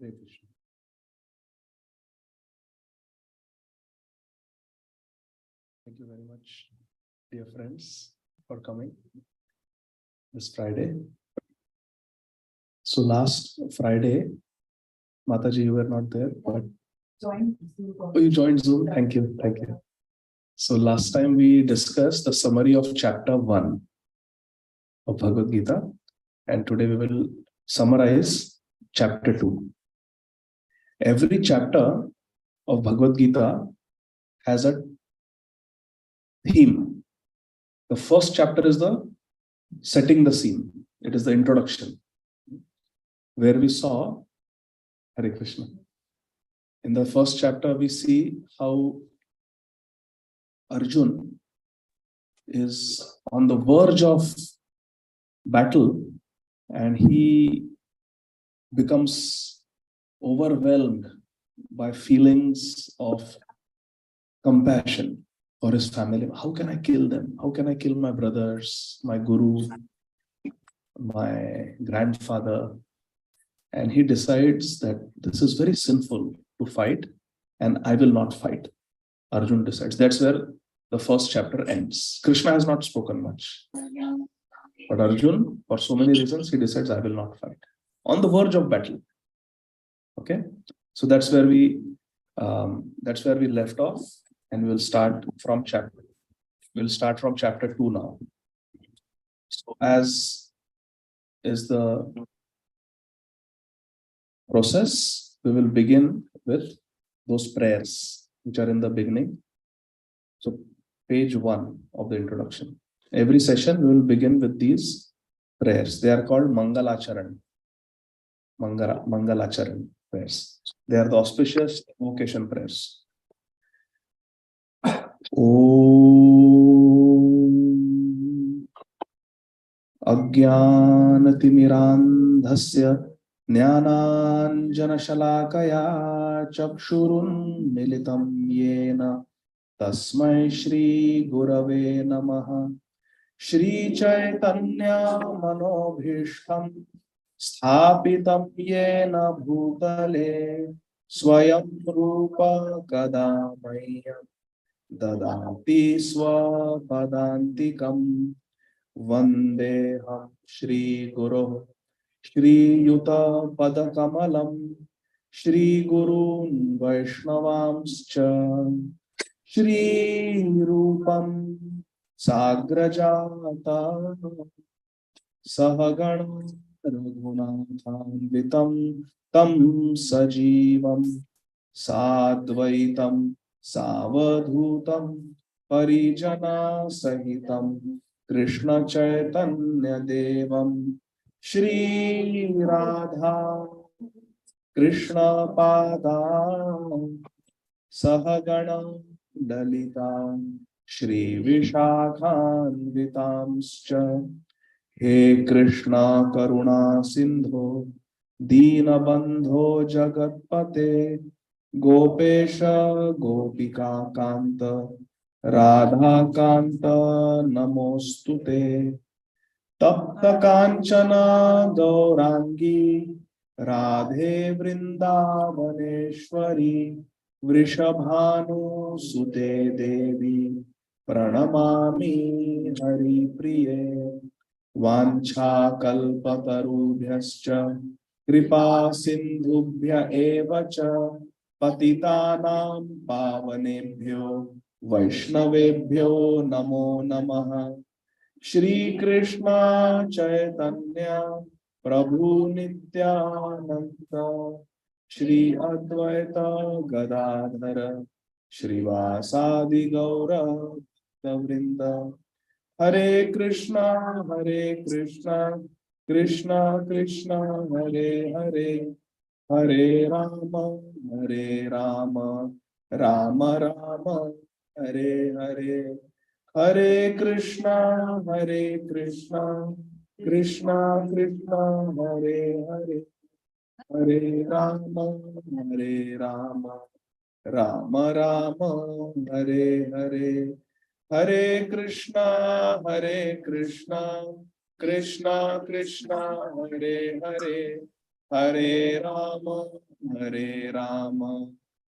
Hare Krishna. Thank you very much, dear friends, for coming this Friday. So last Friday, Mataji, you were not there, but you joined Zoom. Thank you. Thank you. So last time we discussed the summary of chapter 1 of Bhagavad Gita, and today we will summarize chapter 2. Every chapter of Bhagavad Gita has a theme. The first chapter is the setting the scene. It is the introduction, where we saw Hare Krishna. In the first chapter, we see how Arjun is on the verge of battle and he becomes overwhelmed by feelings of compassion for his family. How can I kill them? How can I kill my brothers, my guru, my grandfather? And he decides that this is very sinful to fight and I will not fight. Arjun decides. That's where the first chapter ends. Krishna has not spoken much. But Arjun, for so many reasons, he decides, I will not fight. On the verge of battle. Okay? So that's where we left off, and we'll start from chapter 2 now. So as is the process, we will begin with those prayers which are in the beginning. So page 1 of the introduction. Every session we will begin with these prayers. They are called Mangalacharan. Mangalacharan prayers. They are the auspicious invocation prayers. Om Ajnanatirmirandhasya Jnananjanashalakaya Chakshurun Militam Yena Tasmai Shri Gurave Namaha. Shri Chaitanya Manobhishtam Sthapitam Yena Bhutale Swayam Rupa Kadamayyam Dadati Swapadantikam Vandeham Shri Guru Shri Yuta Padakamalam Shri Gurun Vaishnavamscha Shri Rupam Sagrajata Sahagana Raghunathanvitam Tam Sajivam Sadvaitam Savadhutam Parijana Sahitam Krishna Chaitanya Devam Shri Radha Krishna Pada Sahagana Dalitam Shri Vishakhanvitamscha. He Krishna Karuna Sindho Deenabandho Jagatpate Gopesha Gopika Kanta Radha Kanta Namostute Tapta Kanchana Gaurangi Radhe Vrindavaneshwari Vrishabhanu Sute Devi Pranamami Hari Priye Vancha Kalpatarubhyascha Kripa Sindhubhya Evacha Patitanam Pavanebhyo Vaishnavebhyo Namo Namaha. Shri Krishna Chaitanya Prabhu Nityananda Shri Advaita Gadādhara Shrivasadi Gaura Vrinda. Hare Krishna Krishna Krishna Hare Hare Hare Rama Rama Rama Hare Hare. Hare Krishna Krishna Krishna Hare Hare Hare Rama Rama Rama Hare Hare. Hare Krishna Krishna Krishna Hare Hare Hare Rama Hare Rama,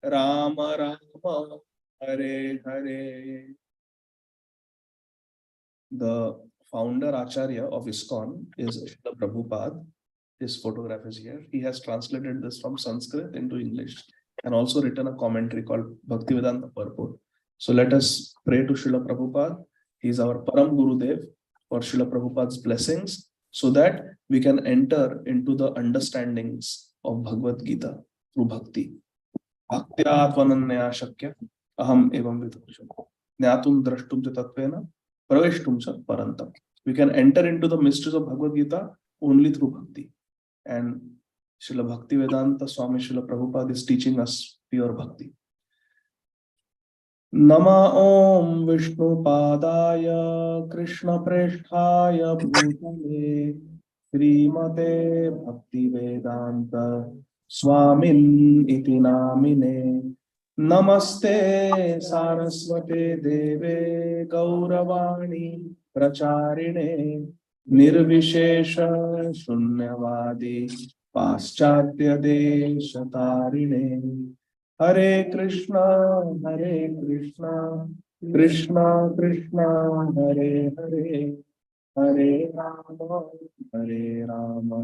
Rama Rama, Hare Hare. The founder Acharya of ISKCON is Srila Prabhupada. His photograph is here. He has translated this from Sanskrit into English and also written a commentary called Bhaktivedanta Purport. So let us pray to Srila Prabhupada. He is our Param Gurudev, for Srila Prabhupada's blessings, so that we can enter into the understandings of Bhagavad Gītā through bhakti. Bhaktya shakya aham evam vidursham jnatum drashtum cha tatvena praveshtum cha parantam. We can enter into the mysteries of Bhagavad Gītā only through bhakti. And Srila Bhaktivedanta Swami Srila Prabhupada is teaching us pure bhakti. Nama Om Vishnu Padaya Krishna Preshthaya Bhutale Srimate Bhaktivedanta Swamin iti namine. Namaste Saraswate Deve Gauravani Pracharine Nirvishesha Shunyavadi Paschatya Deshatarine. Hare Krishna, Krishna Krishna, Hare Hare, Hare Rama,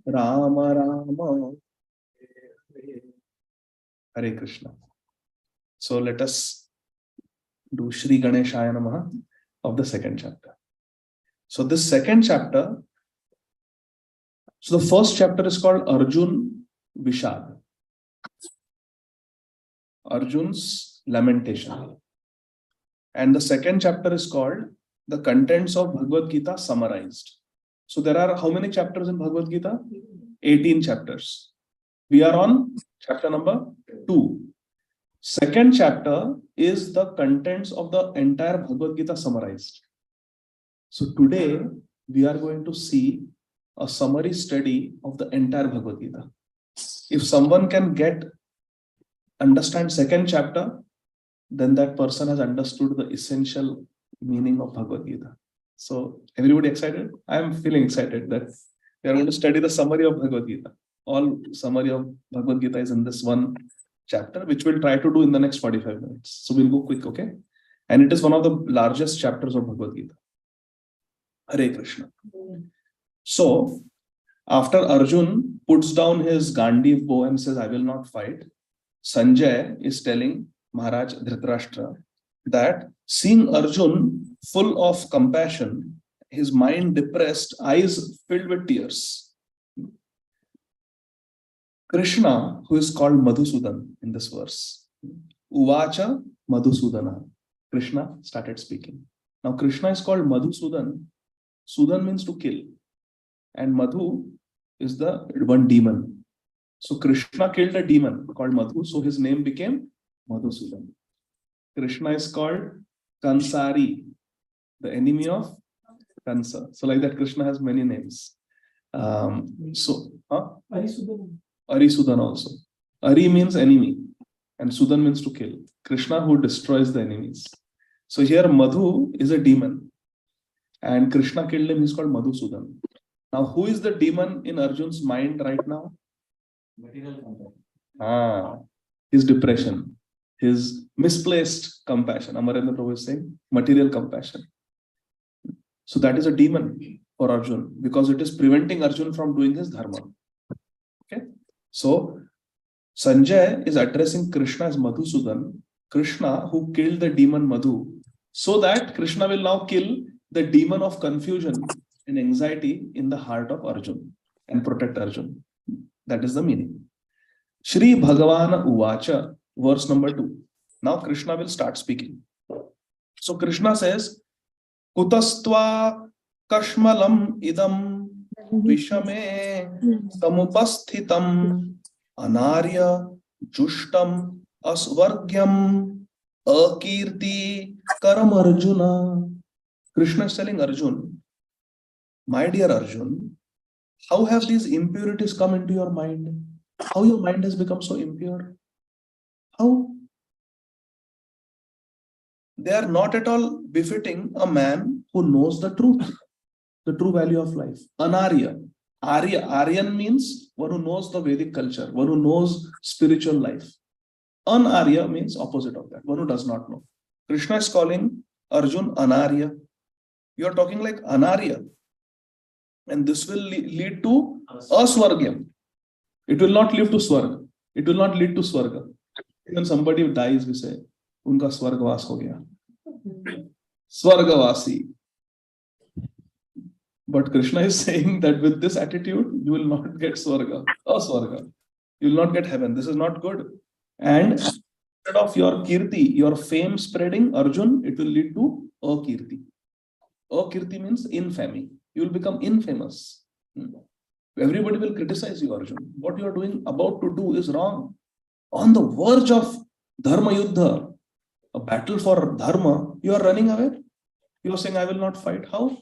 Rama Rama, Hare Hare Krishna. So let us do Shri Ganeshaya Namaha of the second chapter. So this second chapter, so the first chapter is called Arjun Vishad. Arjun's lamentation. And the second chapter is called the contents of Bhagavad Gita summarized. So there are how many chapters in Bhagavad Gita? 18 chapters. We are on chapter number 2. Second chapter is the contents of the entire Bhagavad Gita summarized. So today we are going to see a summary study of the entire Bhagavad Gita. If someone can understand second chapter, then that person has understood the essential meaning of Bhagavad Gita. So everybody excited? I am feeling excited that we are going to study the summary of Bhagavad Gita. All summary of Bhagavad Gita is in this one chapter, which we'll try to do in the next 45 minutes. So we'll go quick, okay? And it is one of the largest chapters of Bhagavad Gita. Hare Krishna. So after Arjun puts down his Gandiv bow and says, I will not fight, Sanjay is telling Maharaj Dhritarashtra that seeing Arjun full of compassion, his mind depressed, eyes filled with tears, Krishna, who is called Madhusudan in this verse, Uvacha Madhusudana, Krishna started speaking. Now Krishna is called Madhusudan. Sudan means to kill, and Madhu is the one demon. So Krishna killed a demon called Madhu, so his name became Madhusudan. Krishna is called Kansari, the enemy of Kansa. So like that, Krishna has many names. Arisudan also. Ari means enemy, and Sudan means to kill. Krishna who destroys the enemies. So here Madhu is a demon, and Krishna killed him. He's called Madhusudan. Now, who is the demon in Arjun's mind right now? Material compassion. His depression, his misplaced compassion. Amarendra Prabhu is saying material compassion. So that is a demon for Arjun because it is preventing Arjun from doing his dharma. Okay. So Sanjay is addressing Krishna as Madhusudan, Krishna who killed the demon Madhu, so that Krishna will now kill the demon of confusion and anxiety in the heart of Arjun and protect Arjun. That is the meaning. Shri Bhagavan Uvacha, verse number 2. Now Krishna will start speaking. So Krishna says, Kutastva kashmalam idam vishame samupasthitam anarya jushtam asvargyam akirti karam Arjuna. Krishna is telling Arjun, my dear Arjun, how have these impurities come into your mind? How your mind has become so impure? How? They are not at all befitting a man who knows the truth, the true value of life. Anarya. Aryan means one who knows the Vedic culture, one who knows spiritual life. An-Arya means opposite of that, one who does not know. Krishna is calling Arjun Anarya. You are talking like Anarya. And this will lead to Aswargyam. It will not lead to Swarga. It will not lead to Swarga. When somebody dies, we say, Unka Swargavas ho gaya. Swargavasi. But Krishna is saying that with this attitude, you will not get Swarga, Aswarga. You will not get heaven. This is not good. And instead of your Kirti, your fame spreading, Arjun, it will lead to Akirti. Akirti means infamy. You will become infamous. Everybody will criticize you, Arjun. What you are doing, about to do is wrong. On the verge of Dharma Yuddha, a battle for Dharma, you are running away. You are saying, I will not fight. How?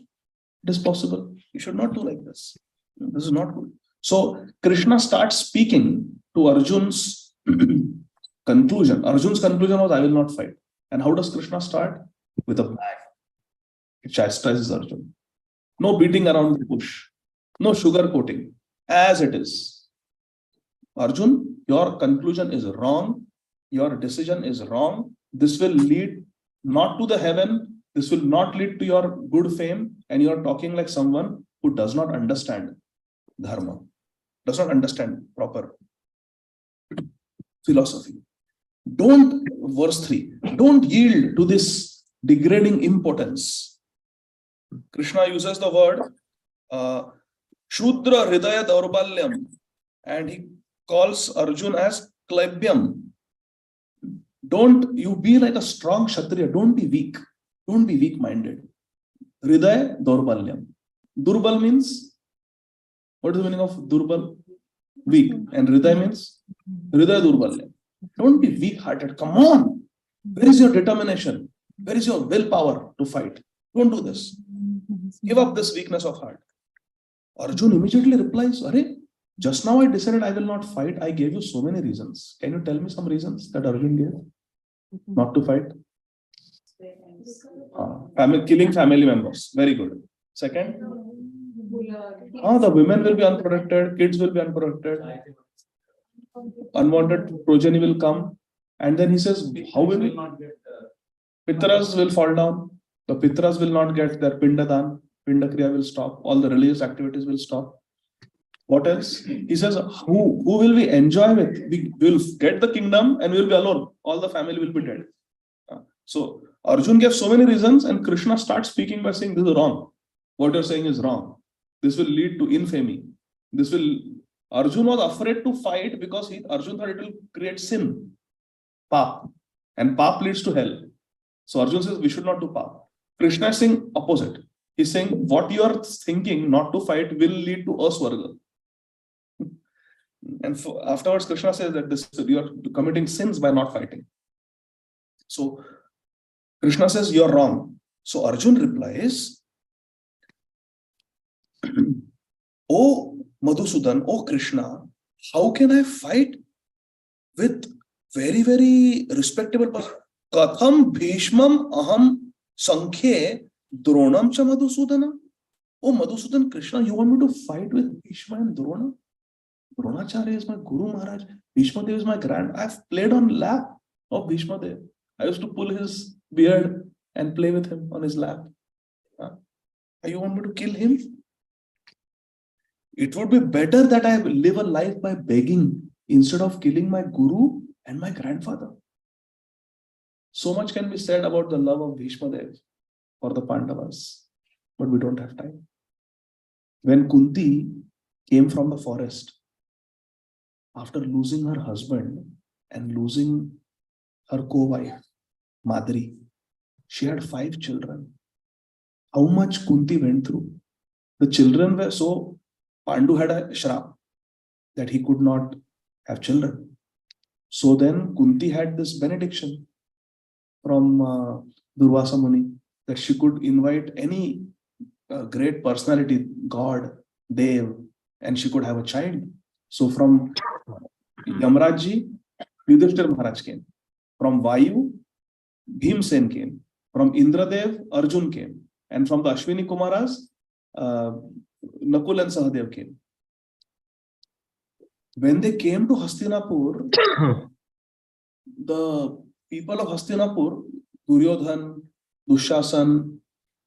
It is possible. You should not do like this. This is not good. So Krishna starts speaking to Arjun's conclusion. Arjun's conclusion was, I will not fight. And how does Krishna start? With a bag. It chastises Arjun. No beating around the bush. No sugar coating. As it is. Arjun, your conclusion is wrong. Your decision is wrong. This will lead not to the heaven. This will not lead to your good fame. And you are talking like someone who does not understand dharma, does not understand proper philosophy. Verse 3, don't yield to this degrading impotence. Krishna uses the word Shudra Hridaya Daurbalyam, and he calls Arjun as Klaibyam. Don't you be like a strong Kshatriya, don't be weak. Don't be weak-minded. Hridaya Daurbalyam. Durbal means, what is the meaning of Durbal? Weak. And Hridaya means Hridaya Durbalyam. Don't be weak-hearted. Come on. Where is your determination? Where is your willpower to fight? Don't do this. Give up this weakness of heart. Arjun immediately replies, Arey, just now I decided I will not fight. I gave you so many reasons. Can you tell me some reasons that Arjun gave not to fight? Killing family members. Very good. Second, the women will be unprotected, kids will be unprotected, unwanted progeny will come. And then he says, how will Pitras will fall down. The Pitras will not get their Pindadan. Pindakriya will stop. All the religious activities will stop. What else? He says, who will we enjoy with? We will get the kingdom and we will be alone. All the family will be dead. So Arjun gave so many reasons and Krishna starts speaking by saying, this is wrong. What you're saying is wrong. This will lead to infamy. Arjun was afraid to fight because Arjun thought it will create sin. Pap. And pap leads to hell. So Arjun says we should not do pap. Krishna is saying opposite. He's saying what you are thinking not to fight will lead to aswarga. And afterwards Krishna says that you are committing sins by not fighting. So Krishna says you are wrong. So Arjun replies, Oh Madhusudan, oh Krishna, how can I fight with very, very respectable person? Katham Bhishmam Aham Sankhye Dronam cha Madhusudana. Oh Madhusudan, Krishna, you want me to fight with Bhishma and Drona? Dronacharya is my Guru Maharaj. Bhishma Dev is my I've played on lap of Bhishma Dev. I used to pull his beard and play with him on his lap. You want me to kill him? It would be better that I live a life by begging instead of killing my Guru and my grandfather. So much can be said about the love of Bhishma Dev for the Pandavas, but we don't have time. When Kunti came from the forest, after losing her husband and losing her co-wife, Madri, she had 5 children. How much Kunti went through? The children were so, Pandu had a shrap that he could not have children. So then Kunti had this benediction from Durvasa Muni that she could invite any great personality, God, Dev, and she could have a child. So from Yamrajji, Yudhishthira Maharaj came. From Vayu, Bhimsen came. From Indradev, Arjun came. And from the Ashwini Kumaras, Nakul and Sahadev came. When they came to Hastinapur, the people of Hastinapur, Duryodhan, Dushasan,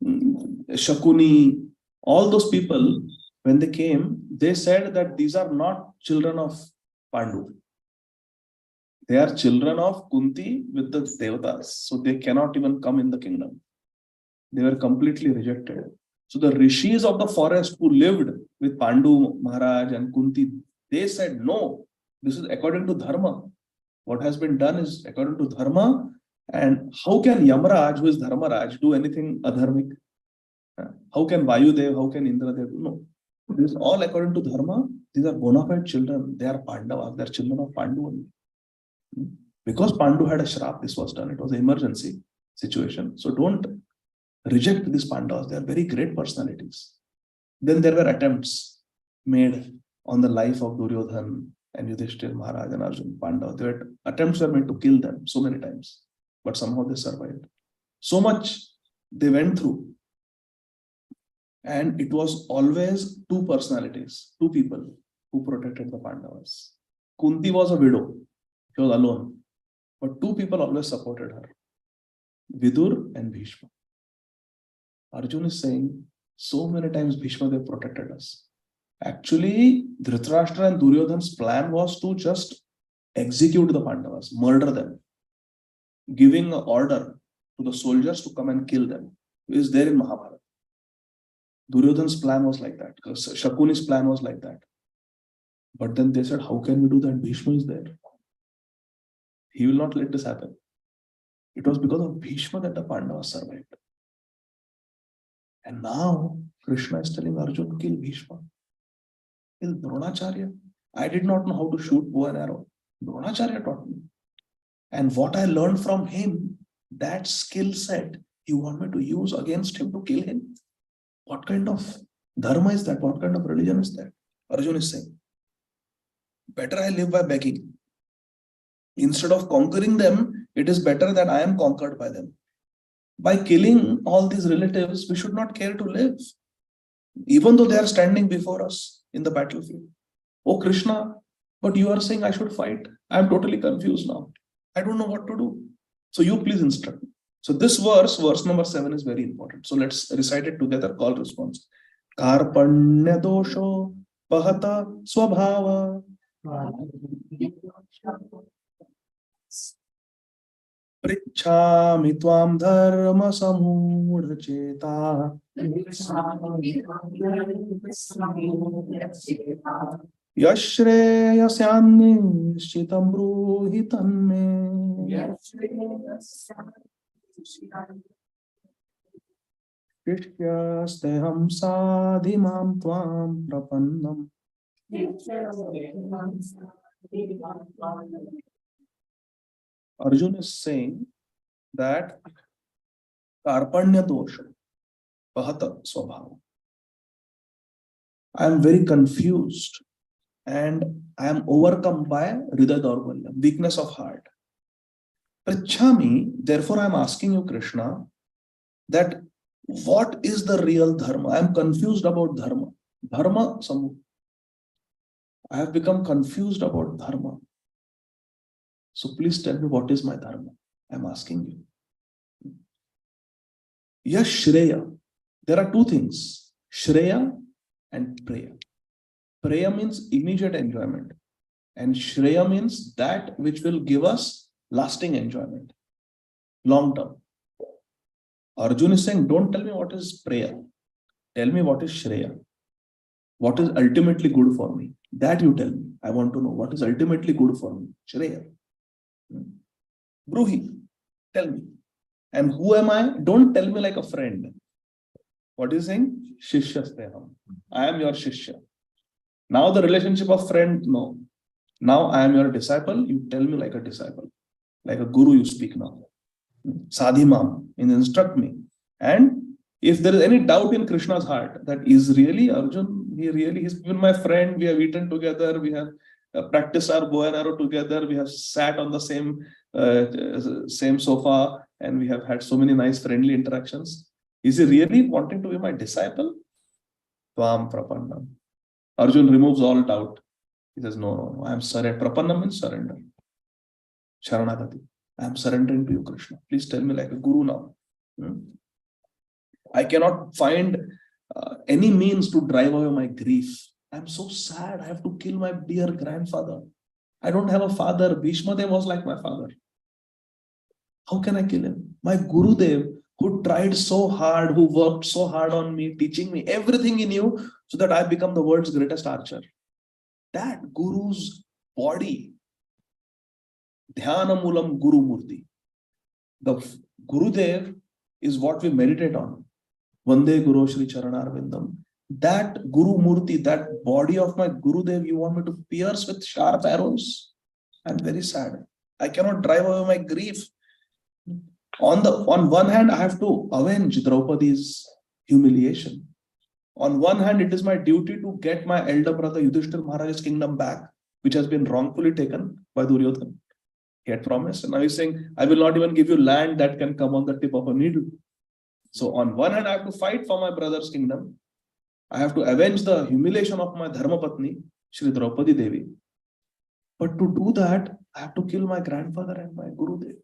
Shakuni, all those people, when they came, they said that these are not children of Pandu. They are children of Kunti with the Devatas. So they cannot even come in the kingdom. They were completely rejected. So the rishis of the forest who lived with Pandu Maharaj and Kunti, they said, no, this is according to Dharma. What has been done is according to Dharma. And how can Yamraj, who is Dharmaraj, do anything adharmic? How can Vayudev, how can Indradev? No. This is all according to Dharma. These are bona fide children. They are Pandavas. They are children of Pandu only. Because Pandu had a shrap, this was done. It was an emergency situation. So don't reject these Pandavas. They are very great personalities. Then there were attempts made on the life of Duryodhan and Yudhishthir Maharaj and Arjun Pandava. Attempts were made to kill them so many times. But somehow they survived. So much they went through. And it was always two personalities, two people who protected the Pandavas. Kunti was a widow. She was alone. But two people always supported her. Vidur and Bhishma. Arjun is saying, so many times Bhishma, they protected us. Actually, Dhritarashtra and Duryodhan's plan was to just execute the Pandavas, murder them, giving an order to the soldiers to come and kill them. It is there in Mahabharata. Duryodhan's plan was like that. Shakuni's plan was like that. But then they said, how can we do that? Bhishma is there. He will not let this happen. It was because of Bhishma that the Pandavas survived. And now Krishna is telling Arjun, kill Bhishma. Kill Dronacharya. I did not know how to shoot bow and arrow. Dronacharya taught me. And what I learned from him, that skill set, you want me to use against him to kill him? What kind of dharma is that? What kind of religion is that? Arjun is saying, better I live by begging. Instead of conquering them, it is better that I am conquered by them. By killing all these relatives, we should not care to live. Even though they are standing before us in the battlefield. Oh Krishna, but you are saying I should fight. I am totally confused now. I don't know what to do. So you please instruct me. So this verse number 7 is very important. So let's recite it together, call response. Karpanya dosho pahata swabhava. Prichhami tvam dharma samudha cheta. Yashreyasyanni shitam bruhi tanme. Shishyasteham sadhimam tvam prapannam. Arjun is saying that Karpanya dosha pahata swabhava. I am very confused and I am overcome by hridaya daurbalya, weakness of heart. Prichhami, therefore I am asking you, Krishna, that what is the real dharma? I am confused about dharma. Dharma samu. I have become confused about dharma. So please tell me what is my dharma. I am asking you. Yes, Shreya. There are two things. Shreya and Preya. Preya means immediate enjoyment. And Shreya means that which will give us lasting enjoyment. Long term. Arjun is saying, don't tell me what is Preya. Tell me what is Shreya. What is ultimately good for me. That you tell me. I want to know what is ultimately good for me. Shreya. Bruhi, tell me. And who am I? Don't tell me like a friend. What is saying? Shishyasteham. I am your Shishya. Now the relationship of friend, no. Now I am your disciple. You tell me like a disciple. Like a guru you speak now. Sadhimam, instruct me. And if there is any doubt in Krishna's heart that is really Arjun, he's been my friend, we have eaten together, we have practiced our bow and arrow together, we have sat on the same sofa, and we have had so many nice friendly interactions. Is he really wanting to be my disciple? Tvam prapannam. Arjun removes all doubt. He says, no, I am surrender. Prapanna means surrender. Sharanagati. I am surrendering to you, Krishna. Please tell me like a guru now. I cannot find any means to drive away my grief. I am so sad. I have to kill my dear grandfather. I don't have a father. Bhishma Dev was like my father. How can I kill him? My Gurudev, who tried so hard, who worked so hard on me, teaching me everything he knew so that I become the world's greatest archer. That Guru's body, Dhyana Moolam Guru Murti. The Gurudev is what we meditate on. Vande Guru Shri Charanarvindam. That Guru Murti, that body of my Gurudev, you want me to pierce with sharp arrows? I'm very sad. I cannot drive away my grief. On one hand, I have to avenge Draupadi's humiliation. On one hand, it is my duty to get my elder brother Yudhishthir Maharaj's kingdom back, which has been wrongfully taken by Duryodhana. He had promised, and now he's saying, I will not even give you land that can come on the tip of a needle. So on one hand, I have to fight for my brother's kingdom. I have to avenge the humiliation of my Dharma Patni, Shri Draupadi Devi. But to do that, I have to kill my grandfather and my Gurudev.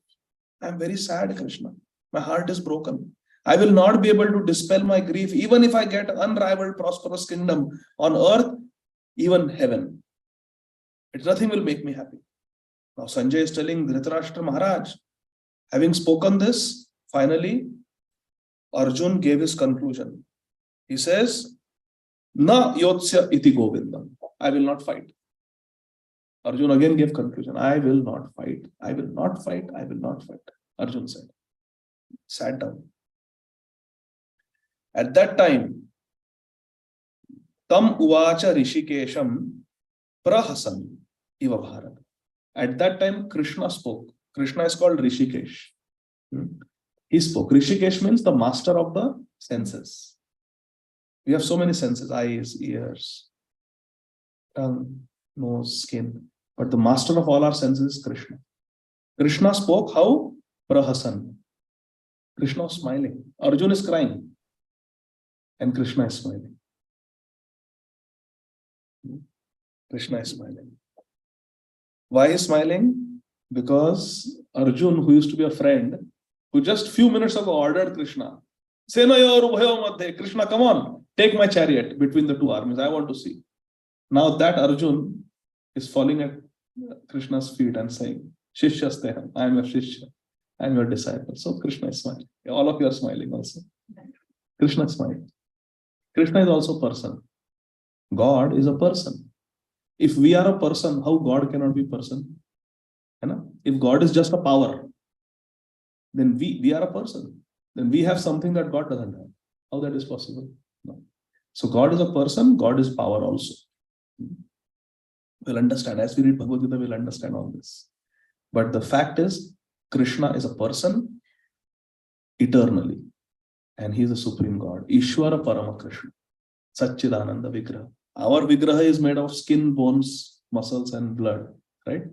I am very sad, Krishna. My heart is broken. I will not be able to dispel my grief, even if I get unrivaled prosperous kingdom on earth, even heaven. Nothing will make me happy. Now Sanjay is telling Dhritarashtra Maharaj, having spoken this, finally, Arjun gave his conclusion. He says, Na yotsya iti govindam. I will not fight. Arjun again gave conclusion. I will not fight. I will not fight. I will not fight. Arjun said. Sat down. At that time, Tam uvacha rishikesham prahasan iva bharat. At that time, Krishna spoke. Krishna is called Rishikesh. He spoke. Rishikesh means the master of the senses. We have so many senses, eyes, ears, tongue, nose, skin. But the master of all our senses is Krishna. Krishna spoke how? Prahasan. Krishna was smiling. Arjun is crying. And Krishna is smiling. Krishna is smiling. Why is smiling? Because Arjun, who used to be a friend, who just few minutes ago ordered Krishna, Senayor Ubhayo Madhye, Krishna, come on, take my chariot between the two armies. I want to see. Now that Arjun is falling at Krishna's feet and saying, Shishyasteham, I am your Shishya, I am your disciple. So Krishna is smiling. All of you are smiling also. Krishna is smiling. Krishna is also a person. God is a person. If we are a person, how God cannot be a person? If God is just a power, then we are a person. Then we have something that God doesn't have. How that is possible? No. So God is a person, God is power also. We'll understand. As we read Bhagavad Gita, we'll understand all this. But the fact is, Krishna is a person eternally. And he is the supreme God. Ishvara Parama Krishna. Satchidananda Vigraha. Our Vigraha is made of skin, bones, muscles, and blood. Right?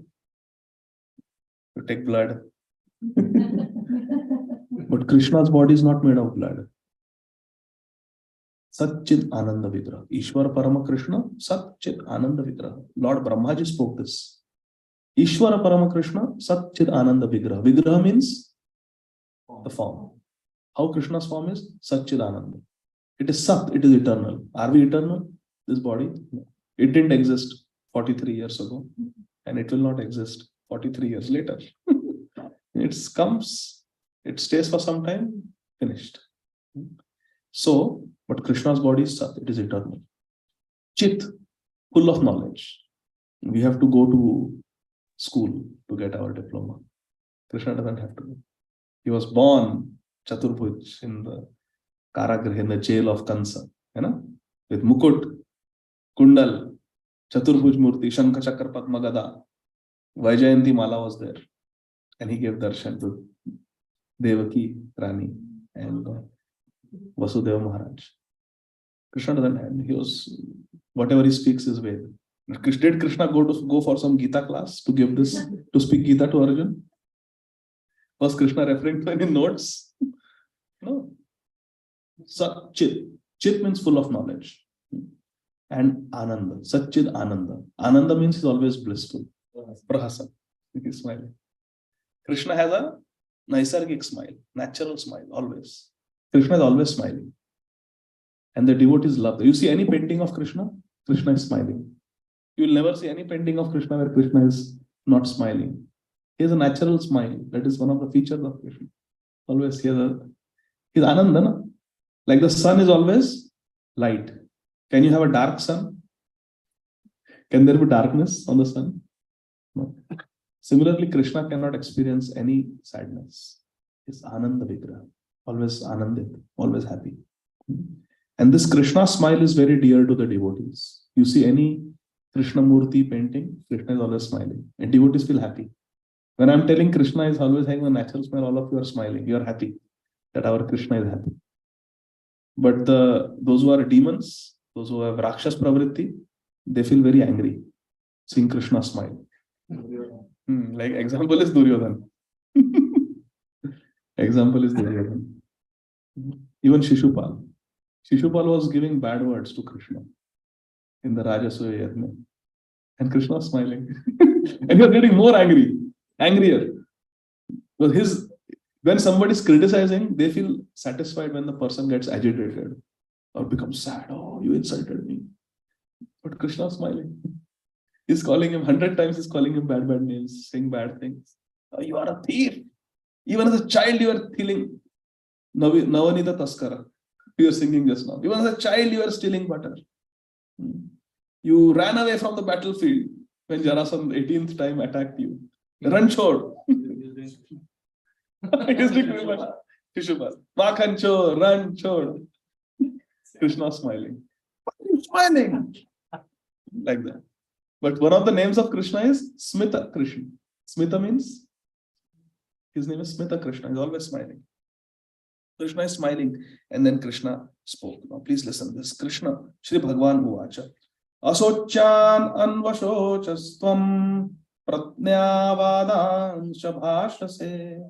You take blood. But Krishna's body is not made of blood. Satchid Ananda Vigraha. Ishvara Parama Krishna, Satchid Ananda Vigraha. Lord Brahmaji spoke this. Ishvara Parama Krishna, Satchid Ananda Vigraha. Vigraha means the form. How Krishna's form is? Satchid Ananda. It is Sat, it is eternal. Are we eternal? This body? No. It didn't exist 43 years ago. And it will not exist 43 years later. It comes, it stays for some time, finished. So, but Krishna's body is Sat, it is eternal. Chit, full of knowledge. We have to go to school to get our diploma. Krishna doesn't have to go. He was born Chaturbhuj in the Karagrah, in the jail of Kansa, with Mukut, Kundal, Chaturbhuj Murti, Shankha Chakra Padma Gada, Vaijayanti Mala was there. And he gave darshan to Devaki, Rani, and Vasudeva Maharaj. Krishna doesn't have. He was, whatever he speaks is Ved. Did Krishna go for some Gītā class to give this, to speak Gītā to Arjun? Was Krishna referring to any notes? No. So, Chit. Chit means full of knowledge. and Ananda, Satchid Ananda. Ananda means he's always blissful. Prahasa, he's smiling. Krishna has a Naisargik smile, natural smile, always. Krishna is always smiling. And the devotees love that. You see any painting of Krishna, Krishna is smiling. You will never see any painting of Krishna where Krishna is not smiling. He has a natural smile. That is one of the features of Krishna. Always he is Ananda. Na? Like the sun is always light. Can you have a dark sun? Can there be darkness on the sun? No. Similarly, Krishna cannot experience any sadness. It's Ananda Vigraha. Always Anandit, always happy. And this Krishna smile is very dear to the devotees. You see any Krishna Murti painting, Krishna is always smiling. And devotees feel happy. When I'm telling Krishna is always having a natural smile, all of you are smiling. You are happy that our Krishna is happy. But those who are demons, those who have Rakshas Pravritti, they feel very angry seeing Krishna smile. Like example is Duryodhana. Example is Duryodhana. Even Shishupal. Shishupal was giving bad words to Krishna in the Rajasuya Yajna. And Krishna was smiling. And he was getting more angrier. Because when somebody is criticizing, they feel satisfied when the person gets agitated or becomes sad. Oh, you insulted me. But Krishna was smiling. He's calling him 100 times, he's calling him bad names, saying bad things. Oh, you are a thief. Even as a child, you are stealing. Navanita Taskara. You are singing just now. Even as a child, you are stealing butter. You ran away from the battlefield when Jarasandha 18th time attacked you. Run chod. Shishupal. Makhan chod, run chod. Krishna smiling. Why are you smiling? Like that. But one of the names of Krishna is Smita Krishna. Smita means his name is Smita Krishna. He's always smiling. Krishna is smiling. And then Krishna spoke. Now please listen to this. Krishna, Shri Bhagavan Uvacha. Asochan anvashochastvam pratnyavadan shabhashase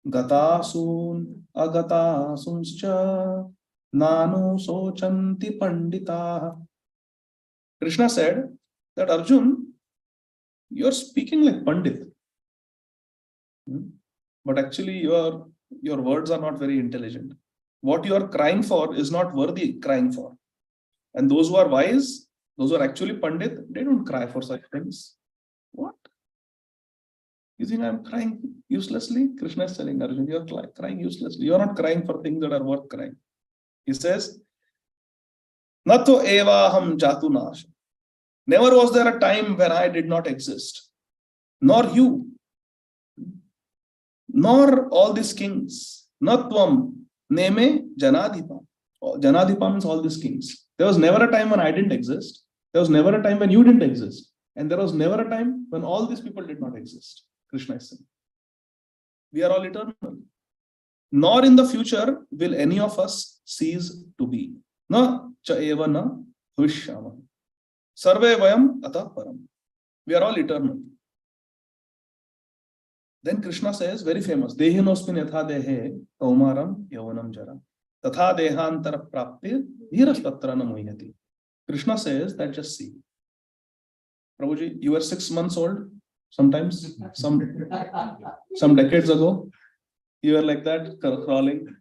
gatasun agatasunscha nanu sochanti pandita. Krishna said that Arjun, you are speaking like Pandit. But actually your words are not very intelligent. What you are crying for is not worthy crying for. And those who are wise, those who are actually Pandit, they don't cry for such things. What? You think I'm crying uselessly? Krishna is telling Arjun, you are crying uselessly. You are not crying for things that are worth crying. He says, Nato eva ham jatu nash. Never was there a time when I did not exist. Nor you. Nor all these kings. Natvam neme janadhipa. Janadhipa means all these kings. There was never a time when I didn't exist. There was never a time when you didn't exist. And there was never a time when all these people did not exist. Krishna is saying. We are all eternal. Nor in the future will any of us cease to be. Na cha eva na bhavishyama. Sarve vayam atah param. We are all eternal. Then Krishna says, very famous, Dehinosmin yatha dehe kaumaram yavanam jara. Tatha dehantara praptir dhirastatra namuhyati. Krishna says that just see. Prabhuji, you were 6 months old, sometimes, some decades ago. You were like that, crawling.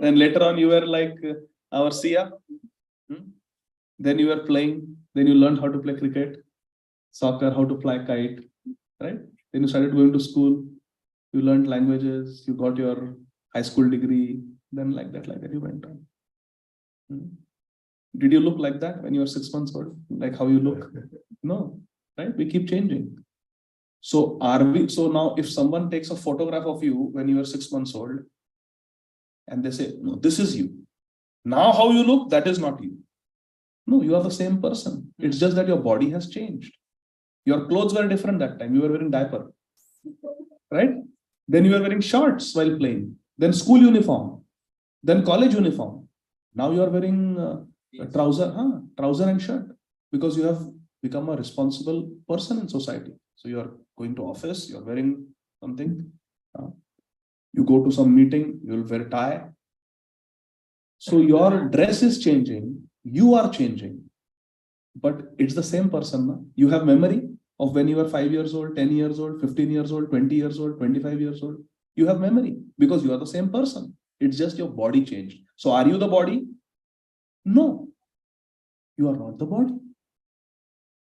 Then later on, you were like our Sia. Then you were playing. Then you learned how to play cricket, soccer, how to fly kite, right? Then you started going to school. You learned languages. You got your high school degree. Then like that you went on. Did you look like that when you were 6 months old? Like how you look? No, right? We keep changing. So now if someone takes a photograph of you when you were 6 months old and they say, no, this is you. Now how you look, that is not you. No, you are the same person. It's just that your body has changed. Your clothes were different that time. You were wearing diaper, right? Then you were wearing shorts while playing. Then school uniform. Then college uniform. Now you are wearing a trouser and shirt because you have become a responsible person in society. So you are going to office. You are wearing something. You go to some meeting. You will wear a tie. So your dress is changing. You are changing. But it's the same person. Na? You have memory of when you were 5 years old, 10 years old, 15 years old, 20 years old, 25 years old. You have memory because you are the same person. It's just your body changed. So are you the body? No. You are not the body.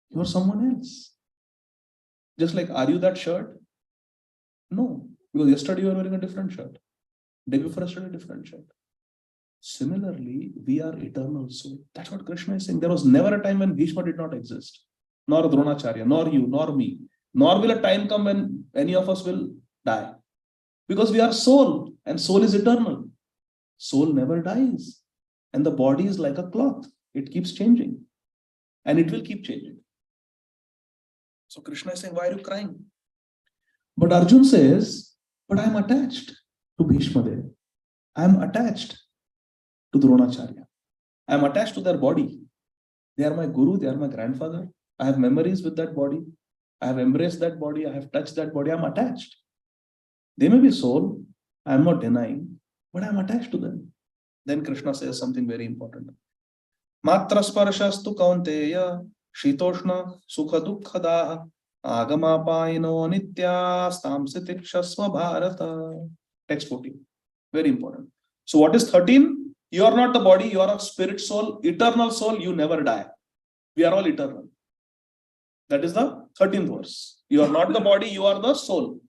You are someone else. Just like, are you that shirt? No. Because yesterday you were wearing a different shirt. Day before yesterday, a different shirt. Similarly, we are eternal soul. That's what Krishna is saying. There was never a time when Bhishma did not exist. Nor Dronacharya, nor you, nor me. Nor will a time come when any of us will die. Because we are soul, and soul is eternal. Soul never dies. And the body is like a cloth. It keeps changing. And it will keep changing. So Krishna is saying, why are you crying? But Arjun says, but I am attached to Bhishma Dev. I am attached to Dronacharya. I am attached to their body. They are my guru, they are my grandfather. I have memories with that body. I have embraced that body. I have touched that body. I am attached. They may be soul. I am not denying, but I am attached to them. Then Krishna says something very important. Matra sparashastu kaunteya shitoshna sukha dukkha agamapaino nitya stamsitikshasva bharata. Text 14. Very important. So what is 13? You are not the body. You are a spirit soul, eternal soul. You never die. We are all eternal. That is the 13th verse. You are not the body. You are the soul.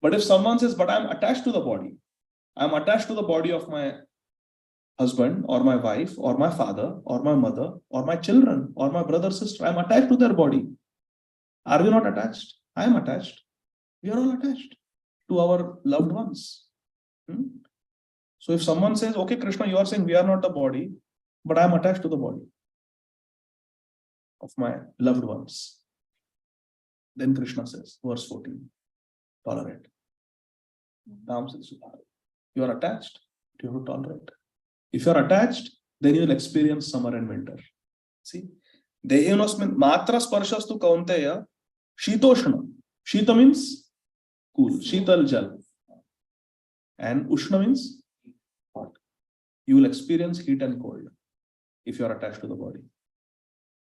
But if someone says, but I am attached to the body. I am attached to the body of my husband or my wife or my father or my mother or my children or my brother, sister. I am attached to their body. Are we not attached? I am attached. We are all attached to our loved ones. So if someone says, okay, Krishna, you are saying we are not the body, but I am attached to the body of my loved ones. Then Krishna says, verse 14, tolerate. You are attached, you have to tolerate. If you are attached, then you will experience summer and winter. See? Dehinosmin matra sparshastu kaunteya shitoshna. Shita means cool. Shital jal. And ushna means hot. You will experience heat and cold if you are attached to the body.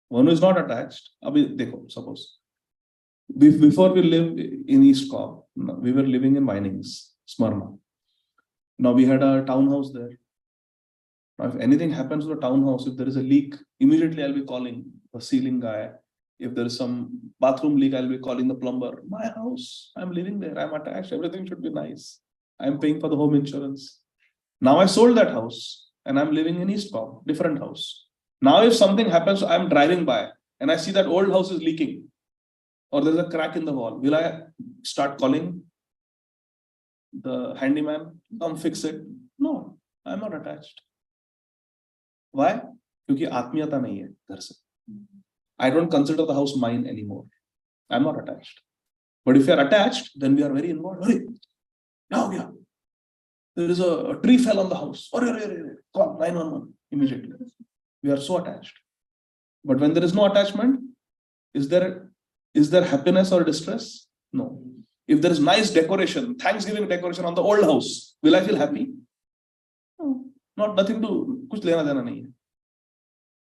One who is not attached, suppose, before we lived in East Corp, we were living in Vinings, Smyrna. Now we had a townhouse there. Now if anything happens to the townhouse, if there is a leak, immediately I'll be calling the ceiling guy. If there is some bathroom leak, I'll be calling the plumber. My house, I'm living there, I'm attached, everything should be nice. I'm paying for the home insurance. Now I sold that house and I'm living in East Corp, different house. Now if something happens, I'm driving by and I see that old house is leaking or there's a crack in the wall. Will I start calling the handyman, come fix it? No, I'm not attached. Why? Because atmiyata nahi hai ghar se. I don't consider the house mine anymore. I'm not attached. But if you are attached, then we are very involved. Hurry, now, yeah. There is a tree fell on the house. Call 911 immediately. We are so attached. But when there is no attachment, is there happiness or distress? No. If there is nice decoration, Thanksgiving decoration on the old house, will I feel happy? No. Nothing to kuch lena dena nahi hai.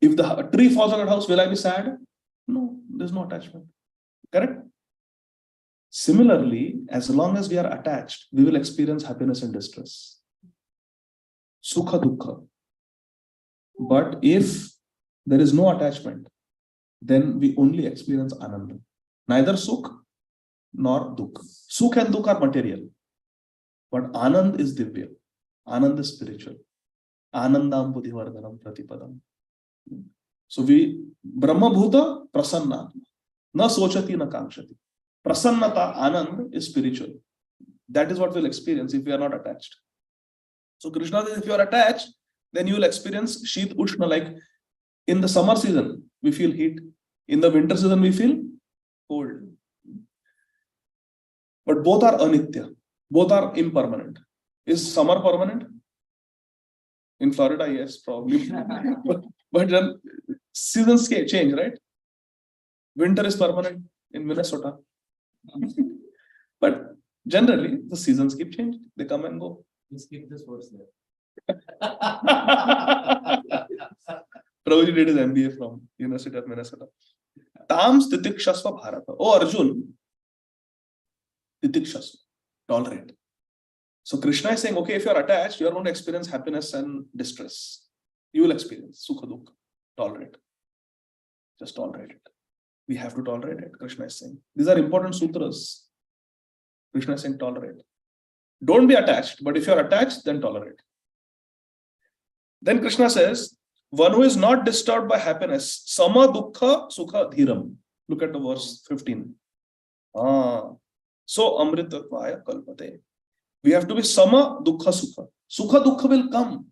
If the tree falls on that house, will I be sad? No, there's no attachment. Correct? Similarly, as long as we are attached, we will experience happiness and distress. Sukha dukkha. But if there is no attachment, then we only experience ananda. Neither sukh nor dukkha. Sukh and dukkha are material. But anand is divya. Anand is spiritual. Anandam buddhivardhanam pratipadam. So we, Brahma Bhuta, Prasanna. Na sochati na kamshati. Prasannata, Anand is spiritual. That is what we'll experience if we are not attached. So Krishna says, if you are attached, then you will experience Sheet Ushna. Like in the summer season, we feel heat. In the winter season, we feel cold. But both are anitya. Both are impermanent. Is summer permanent? In Florida, yes, probably. But then seasons change, right? Winter is permanent in Minnesota. But generally, the seasons keep changing. They come and go. Let's keep this verse there. Prabhuji did his MBA from University of Minnesota. Tam titikshasva bharata. Oh Arjun, titikshasva, tolerate. So Krishna is saying, okay, if you are attached, you are going to experience happiness and distress. You will experience sukha dukkha. Tolerate. Just tolerate it. We have to tolerate it, Krishna is saying. These are important sutras. Krishna is saying tolerate. Don't be attached, but if you are attached, then tolerate. Then Krishna says, one who is not disturbed by happiness, sama dukkha sukha dhiram. Look at the verse 15. So amritatvaya kalpate. We have to be sama dukkha sukha. Sukha dukkha will come.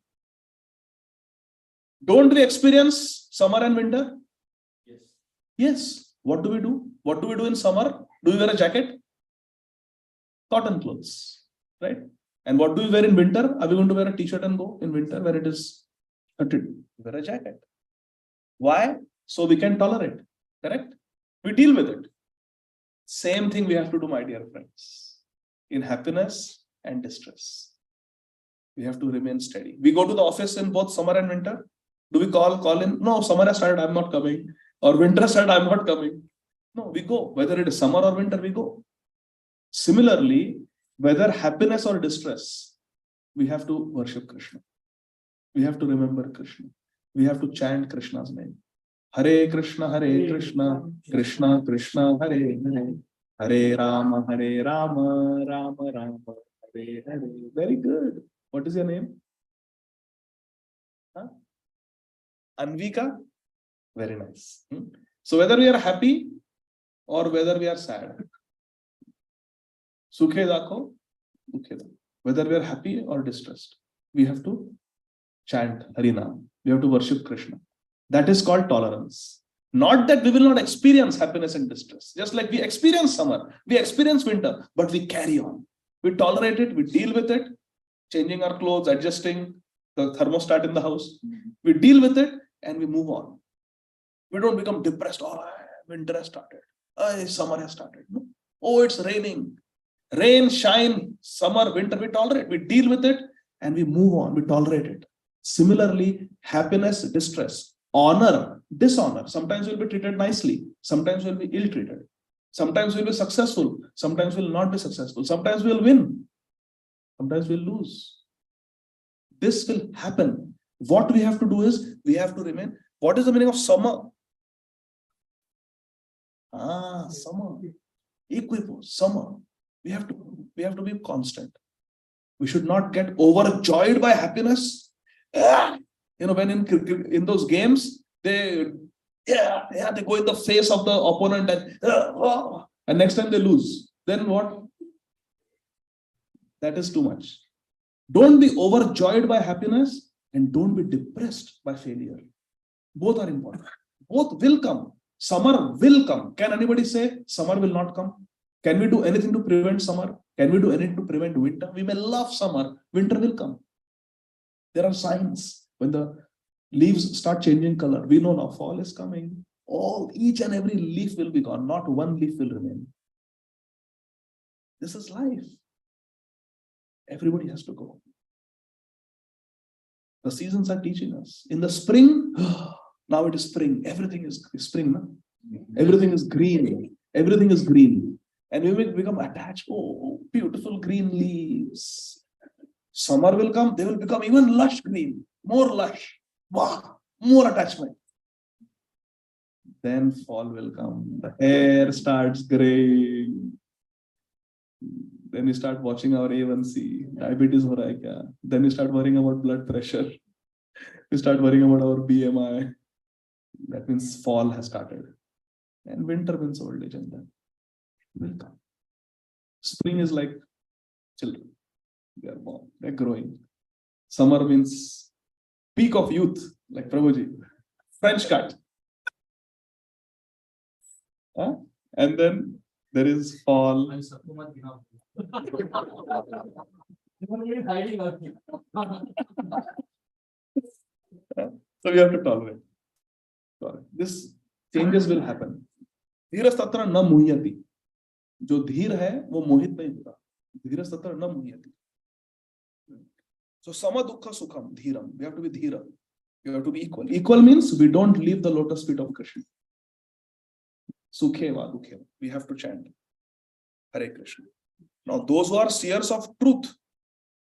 Don't we experience summer and winter? Yes. Yes. What do we do? What do we do in summer? Do we wear a jacket? Cotton clothes, right? And what do we wear in winter? Are we going to wear a t-shirt and go in winter when it is 30? Wear a jacket. Why? So we can tolerate. Correct? We deal with it. Same thing we have to do, my dear friends. In happiness and distress. We have to remain steady. We go to the office in both summer and winter. Do we call in? No, summer has started, I'm not coming. Or winter has started, I'm not coming. No, we go. Whether it is summer or winter, we go. Similarly, whether happiness or distress, we have to worship Krishna. We have to remember Krishna. We have to chant Krishna's name. Hare Krishna, Krishna Krishna, Hare Hare. Hare Rama, Rama Rama, Hare Hare. Very good. What is your name? Huh? Anvika? Very nice. So whether we are happy or whether we are sad, Sukhe dakho, dukhe dakho. Whether we are happy or distressed, we have to chant Harinam. We have to worship Krishna. That is called tolerance. Not that we will not experience happiness and distress. Just like we experience summer, we experience winter, but we carry on. We tolerate it, we deal with it, changing our clothes, adjusting the thermostat in the house. We deal with it and we move on. We don't become depressed. Oh, winter has started. Oh, summer has started. No. Oh, it's raining. Rain, shine, summer, winter, we tolerate. We deal with it and we move on. We tolerate it. Similarly, happiness, distress, honor, dishonor. Sometimes we'll be treated nicely. Sometimes we'll be ill-treated. Sometimes we'll be successful. Sometimes we'll not be successful. Sometimes we'll win. Sometimes we'll lose. This will happen. What we have to do is, we have to remain. What is the meaning of summer? Summer. Equipoise, summer. We have to be constant. We should not get overjoyed by happiness. When in those games, they go in the face of the opponent and next time they lose. Then what? That is too much. Don't be overjoyed by happiness and don't be depressed by failure. Both are important. Both will come. Summer will come. Can anybody say summer will not come? Can we do anything to prevent summer? Can we do anything to prevent winter? We may love summer. Winter will come. There are signs. When the leaves start changing color, we know now fall is coming. Each and every leaf will be gone. Not one leaf will remain. This is life. Everybody has to go. The seasons are teaching us. In the spring, now it is spring. Everything is spring. No? Everything is green. Everything is green. And we will become attached. Oh, beautiful green leaves. Summer will come. They will become even lush green. More lush. Wow. More attachment. Then fall will come. The hair starts graying. Then we start watching our A1C. Diabetes ho raha hai kya? Then we start worrying about blood pressure. We start worrying about our BMI. That means fall has started. And winter means old age, and then will come. Spring is like children. They are born. They are growing. Summer means peak of youth, like Prabhuji. French cut. And then there is fall. So we have to tolerate. This changes will happen. Dhirastatra na muhyati. जो धीर है वो मोहित नहीं होता. धीरस्तत्र न मुह्यति. So sama dukkha sukham, dhiram. We have to be dhira. You have to be equal. Equal means we don't leave the lotus feet of Krishna. Sukheva, Dukheva. We have to chant Hare Krishna. Now, those who are seers of truth,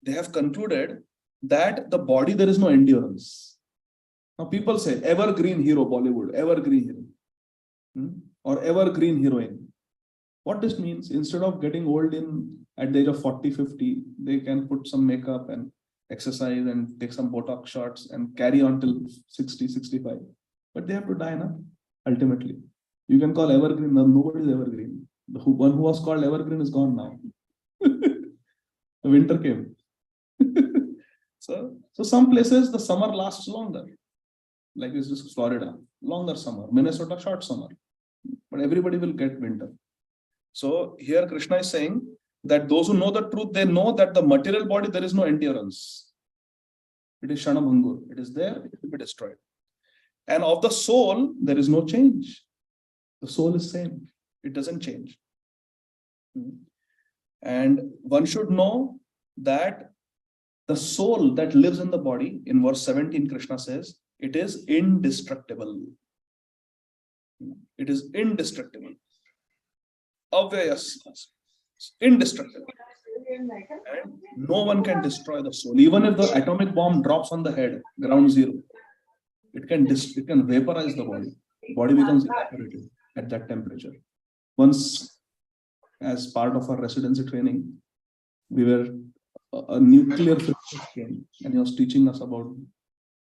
they have concluded that the body, there is no endurance. Now, people say, evergreen hero, Bollywood, evergreen hero. Or evergreen heroine. What this means, instead of getting old at the age of 40, 50, they can put some makeup and exercise and take some Botox shots and carry on till 60, 65. But they have to die now, ultimately. You can call evergreen, nobody is evergreen. The one who was called evergreen is gone now. The winter came. So some places the summer lasts longer. Like this is Florida, longer summer. Minnesota, short summer. But everybody will get winter. So here Krishna is saying that those who know the truth, they know that the material body, there is no endurance. It is Shanabhangur. It is there, it will be destroyed. And of the soul, there is no change. The soul is same. It doesn't change. And one should know that the soul that lives in the body, in verse 17, Krishna says, it is indestructible. It is indestructible. Avyayas, indestructible. And no one can destroy the soul. Even if the atomic bomb drops on the head, ground zero, it can vaporize the body. The body becomes evaporated at that temperature. Once, as part of our residency training, we were a nuclear physicist came and he was teaching us about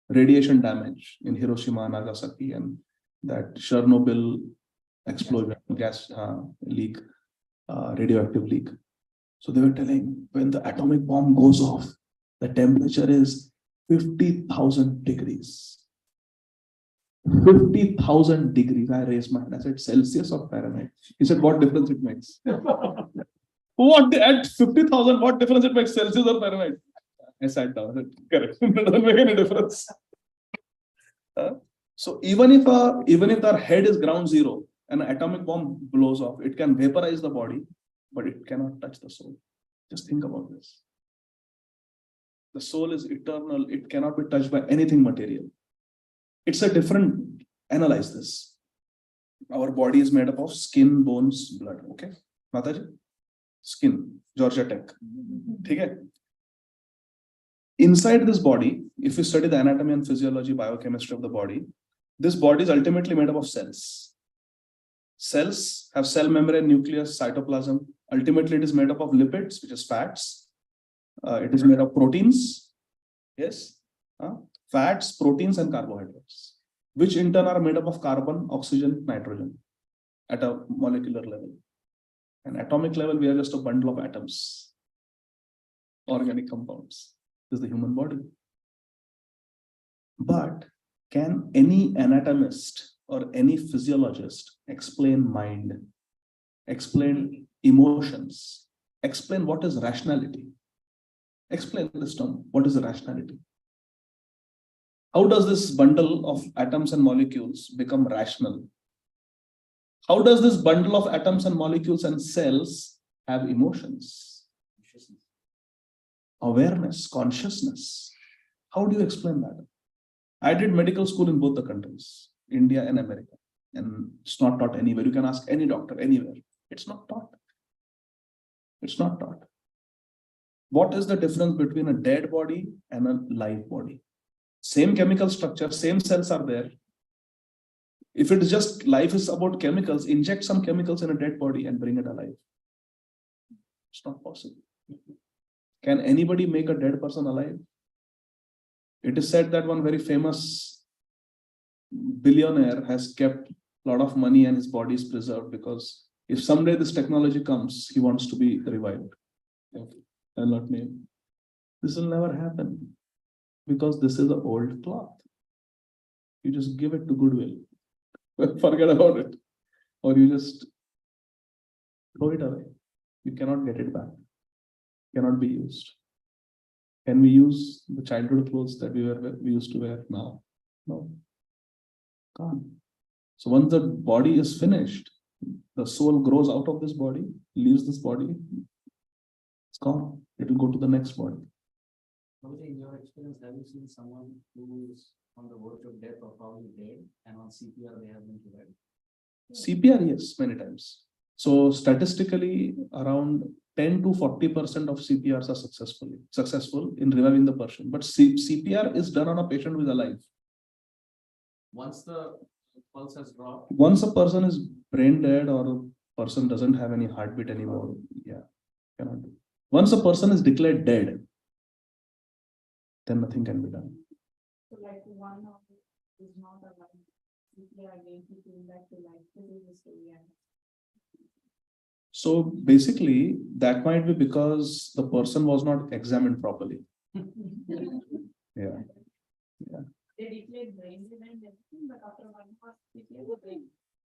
radiation damage in Hiroshima, Nagasaki, and that Chernobyl explosion, gas leak, radioactive leak. So they were telling, when the atomic bomb goes off, the temperature is 50,000 degrees. 50,000 degrees. I raised my hand. I said, Celsius or Fahrenheit? He said, what difference it makes? What at 50,000, what difference it makes, Celsius or Fahrenheit? I sat down. I said, correct. It doesn't make any difference. So even if our head is ground zero, an atomic bomb blows off, it can vaporize the body, but it cannot touch the soul. Just think about this. The soul is eternal. It cannot be touched by anything material. It's a different, analyze this. Our body is made up of skin, bones, blood. Okay? Mataji? Skin, Georgia Tech. Okay? Inside this body, if you study the anatomy and physiology, biochemistry of the body, this body is ultimately made up of cells. Cells have cell membrane, nucleus, cytoplasm. Ultimately, it is made up of lipids, which is fats. It is made of proteins. Yes. Fats, proteins, and carbohydrates, which in turn are made up of carbon, oxygen, nitrogen at a molecular level. And atomic level, we are just a bundle of atoms, organic compounds. This is the human body. But can any anatomist or any physiologist explain mind, explain emotions, explain what is rationality? Explain this term. What is the rationality? How does this bundle of atoms and molecules become rational? How does this bundle of atoms and molecules and cells have emotions? Awareness, consciousness. How do you explain that? I did medical school in both the countries, India and America, and it's not taught anywhere. You can ask any doctor anywhere. It's not taught. It's not taught. What is the difference between a dead body and a live body? Same chemical structure, same cells are there. If it is just life is about chemicals, inject some chemicals in a dead body and bring it alive. It's not possible. Can anybody make a dead person alive? It is said that one very famous billionaire has kept a lot of money and his body is preserved because if someday this technology comes, he wants to be revived. I'll not name. This will never happen because this is an old cloth. You just give it to goodwill. Forget about it. Or you just throw it away. You cannot get it back. Cannot be used. Can we use the childhood clothes that we used to wear now? No. Can't. So once the body is finished, the soul grows out of this body, leaves this body, it's gone. It will go to the next body. In your experience, have you seen someone who is on the verge of death or probably dead, and on CPR they have been revived? CPR, yes, many times. So statistically, around 10 to 40% of CPRs are successful in reviving the person. But CPR is done on a patient who is alive. Once the pulse has dropped, Once a person is brain dead or a person doesn't have any heartbeat anymore, yeah, cannot do. Once a person is declared dead, then nothing can be done. So like one of it is not alive. CPR again, he came back to life. This is the story. So basically, that might be because the person was not examined properly. Yeah. They declared brain dead and everything, but after 1 hour,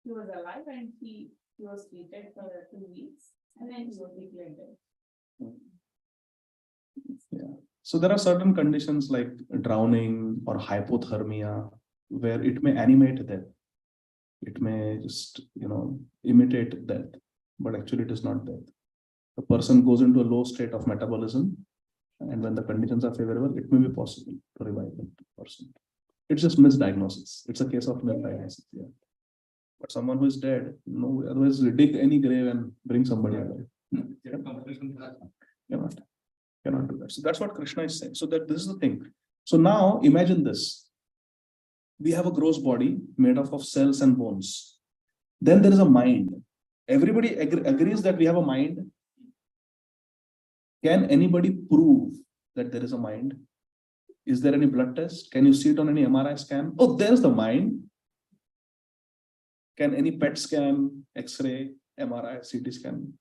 he was alive and he was treated for 2 weeks and then he was declared dead. Yeah. So there are certain conditions like drowning or hypothermia where it may animate death. It may just, imitate death, but actually it is not death. The person goes into a low state of metabolism, and when the conditions are favorable, it may be possible to revive the person. It's just misdiagnosis. It's a case of misdiagnosis. Yeah. But someone who is dead, no, otherwise dig any grave and bring somebody alive. Cannot do that. So that's what Krishna is saying. So that this is the thing. So now imagine this. We have a gross body made up of cells and bones. Then there is a mind. Everybody agrees that we have a mind. Can anybody prove that there is a mind? Is there any blood test? Can you see it on any MRI scan? Oh, there's the mind. Can any PET scan, X-ray, MRI, CT scan,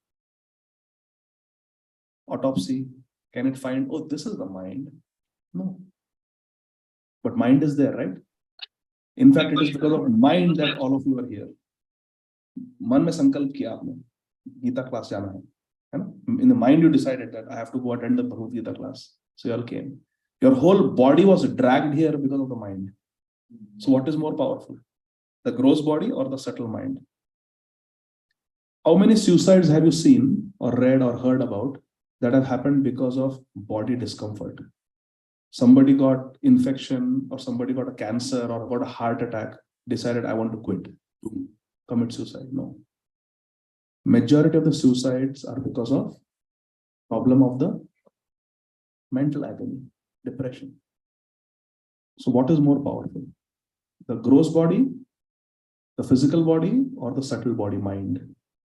autopsy? Can it find, oh, this is the mind? No. But mind is there, right? In fact, it is because of mind that all of you are here. मन में संकल्प किया आपने Gita class जाना है ना? In the mind you decided that I have to go attend the Bhagavad Gita class. So you all came. Your whole body was dragged here because of the mind. So what is more powerful? The gross body or the subtle mind? How many suicides have you seen or read or heard about that have happened because of body discomfort? Somebody got infection or somebody got a cancer or got a heart attack, decided I want to quit, commit suicide. No. Majority of the suicides are because of problem of the mental agony, depression. So what is more powerful? The gross body, the physical body, or the subtle body, mind?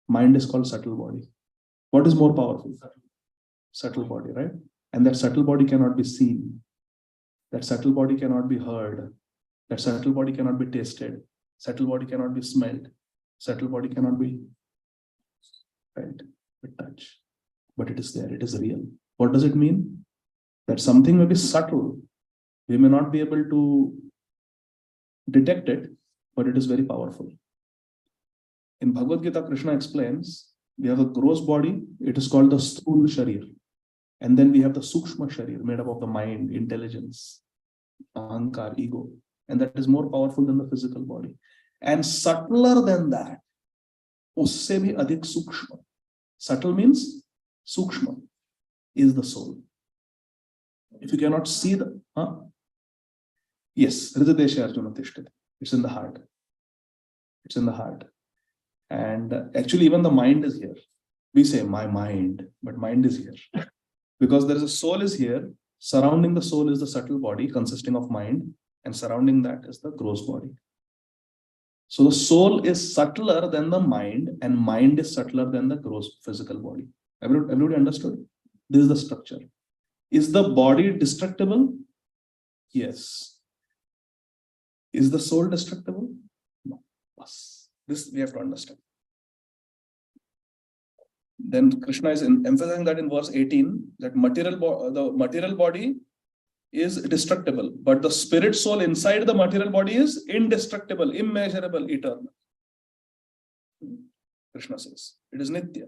Mind is called subtle body. What is more powerful? Subtle body, right? And that subtle body cannot be seen. That subtle body cannot be heard. That subtle body cannot be tasted. Subtle body cannot be smelled. Subtle body cannot be felt with touch. But it is there. It is real. What does it mean? That something may be subtle. We may not be able to detect it, but it is very powerful. In Bhagavad Gita, Krishna explains, we have a gross body. It is called the Sthula Sharir. And then we have the Sukshma Sharir, made up of the mind, intelligence, Ahankar, ego. And that is more powerful than the physical body. And subtler than that, usse bhi adhik sukshma. Subtle means sukshma is the soul. If you cannot see the, yes, Hridadesha Arjuna Tishtati. It's in the heart. It's in the heart. And actually, even the mind is here. We say my mind, but mind is here. Because there is a soul is here. Surrounding the soul is the subtle body consisting of mind, and surrounding that is the gross body. So the soul is subtler than the mind, and mind is subtler than the gross physical body. Everybody understood? This is the structure. Is the body destructible? Yes. Is the soul destructible? No. This we have to understand. Then Krishna is emphasizing that in verse 18, that the material body is destructible, but the spirit soul inside the material body is indestructible, immeasurable, eternal. Krishna says it is Nitya.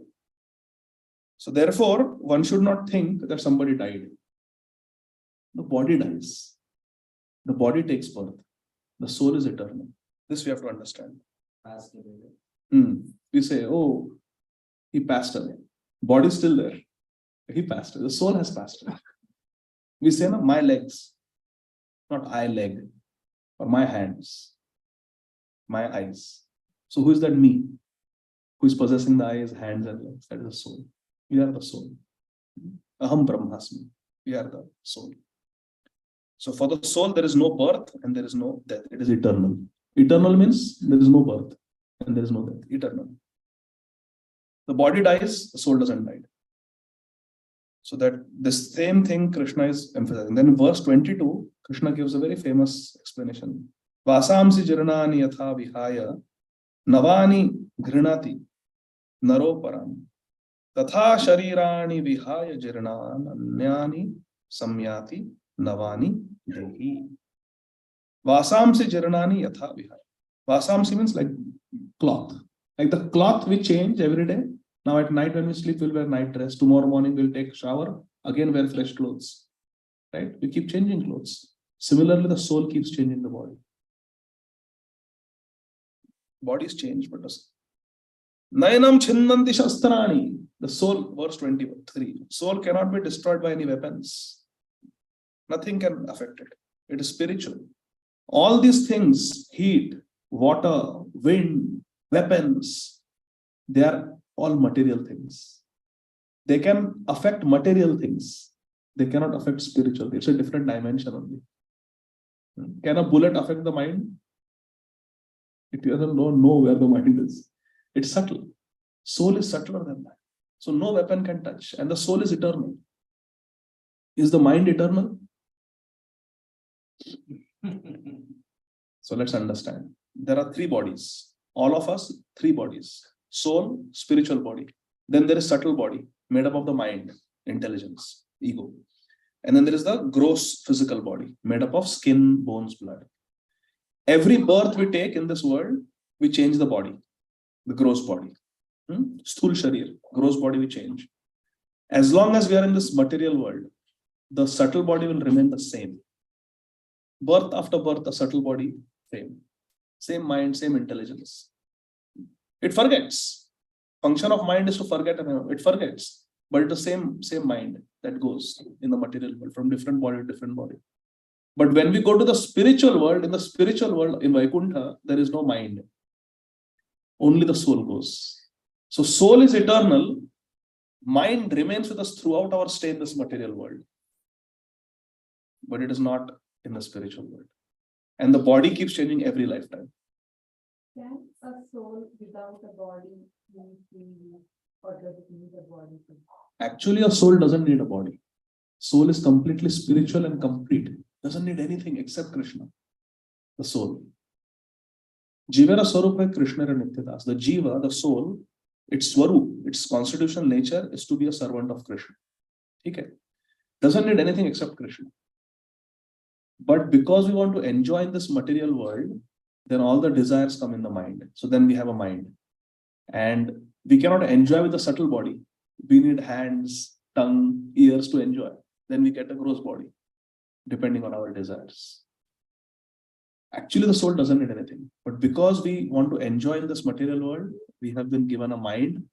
So therefore, one should not think that somebody died. The body dies. The body takes birth. The soul is eternal. This we have to understand. We say, oh, he passed away. Body is still there. He passed away. The soul has passed away. We say, no, my legs, not I leg. or my hands, my eyes. So who is that me? Who is possessing the eyes, hands, and legs? That is the soul. We are the soul. Aham Brahmasmi. We are the soul. So for the soul, there is no birth and there is no death. It is eternal. Eternal means there is no birth and there is no death. Eternal. The body dies, the soul doesn't die. So that the same thing Krishna is emphasizing. Then in verse 22, Krishna gives a very famous explanation. Vasamsi jirnani yatha vihaya navani grinati naro param tatha sharirani vihaya jirnan anyani samyati navani dehi. Vasamsi jirnani yatha vihaya. Vasamsi means like cloth. Like the cloth we change every day. Now at night when we sleep, we'll wear night dress. Tomorrow morning we'll take shower, again wear fresh clothes. Right? We keep changing clothes. Similarly, the soul keeps changing the body. Bodies change, but Nayanam chinnanti shastrani. The soul, verse 23. Soul cannot be destroyed by any weapons. Nothing can affect it. It is spiritual. All these things, heat, water, wind, weapons, they are all material things. They can affect material things. They cannot affect spiritual. It's a different dimension only. Can a bullet affect the mind? It doesn't know where the mind is. It's subtle. Soul is subtler than that. So no weapon can touch. And the soul is eternal. Is the mind eternal? So let's understand. There are three bodies. All of us, three bodies. Soul, spiritual body. Then there is subtle body, made up of the mind, intelligence, ego. And then there is the gross physical body, made up of skin, bones, blood. Every birth we take in this world, we change the body, the gross body. Sthul sharir, gross body we change. As long as we are in this material world, the subtle body will remain the same. Birth after birth, the subtle body, same mind, same intelligence. It forgets. Function of mind is to forget. It forgets. But it's the same mind that goes in the material world from different body to different body. But when we go to the spiritual world, in Vaikuntha, there is no mind. Only the soul goes. So soul is eternal. Mind remains with us throughout our stay in this material world. But it is not in the spiritual world. And the body keeps changing every lifetime. Can a soul without a body be free, or does it need a body? Actually, a soul doesn't need a body. Soul is completely spiritual and complete. Doesn't need anything except Krishna. The soul. Jivara Swarupa Krishna and Nityadas. The Jiva, the soul, its Swarup, its constitutional nature is to be a servant of Krishna. Okay. Doesn't need anything except Krishna. But because we want to enjoy in this material world, then all the desires come in the mind. So then we have a mind. And we cannot enjoy with the subtle body. We need hands, tongue, ears to enjoy. Then we get a gross body, depending on our desires. Actually, the soul doesn't need anything. But because we want to enjoy in this material world, we have been given a mind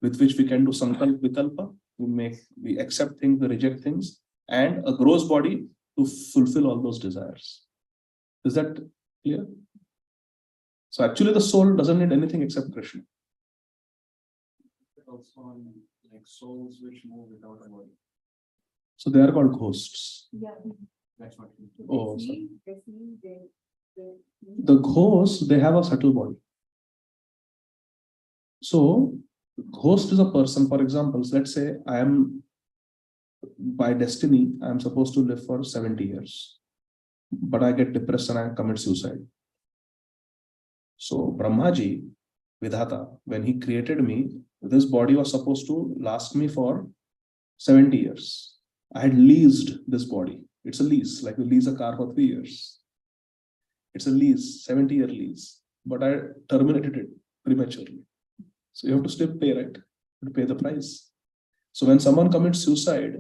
with which we can do sankalp vikalpa. We accept things, we reject things, and a gross body to fulfill all those desires. Is that clear? So actually the soul doesn't need anything except Krishna. Also on like souls which move without a body. So they are called ghosts. Yeah. That's what we do. Oh, They the ghosts, they have a subtle body. So ghost is a person, for example, let's say I am by destiny, I am supposed to live for 70 years. But I get depressed and I commit suicide. So Brahmaji, Vidhata, when he created me, this body was supposed to last me for 70 years. I had leased this body. It's a lease, like you lease a car for 3 years. It's a lease, 70-year lease. But I terminated it prematurely. So you have to still pay, right? To pay the price. So when someone commits suicide,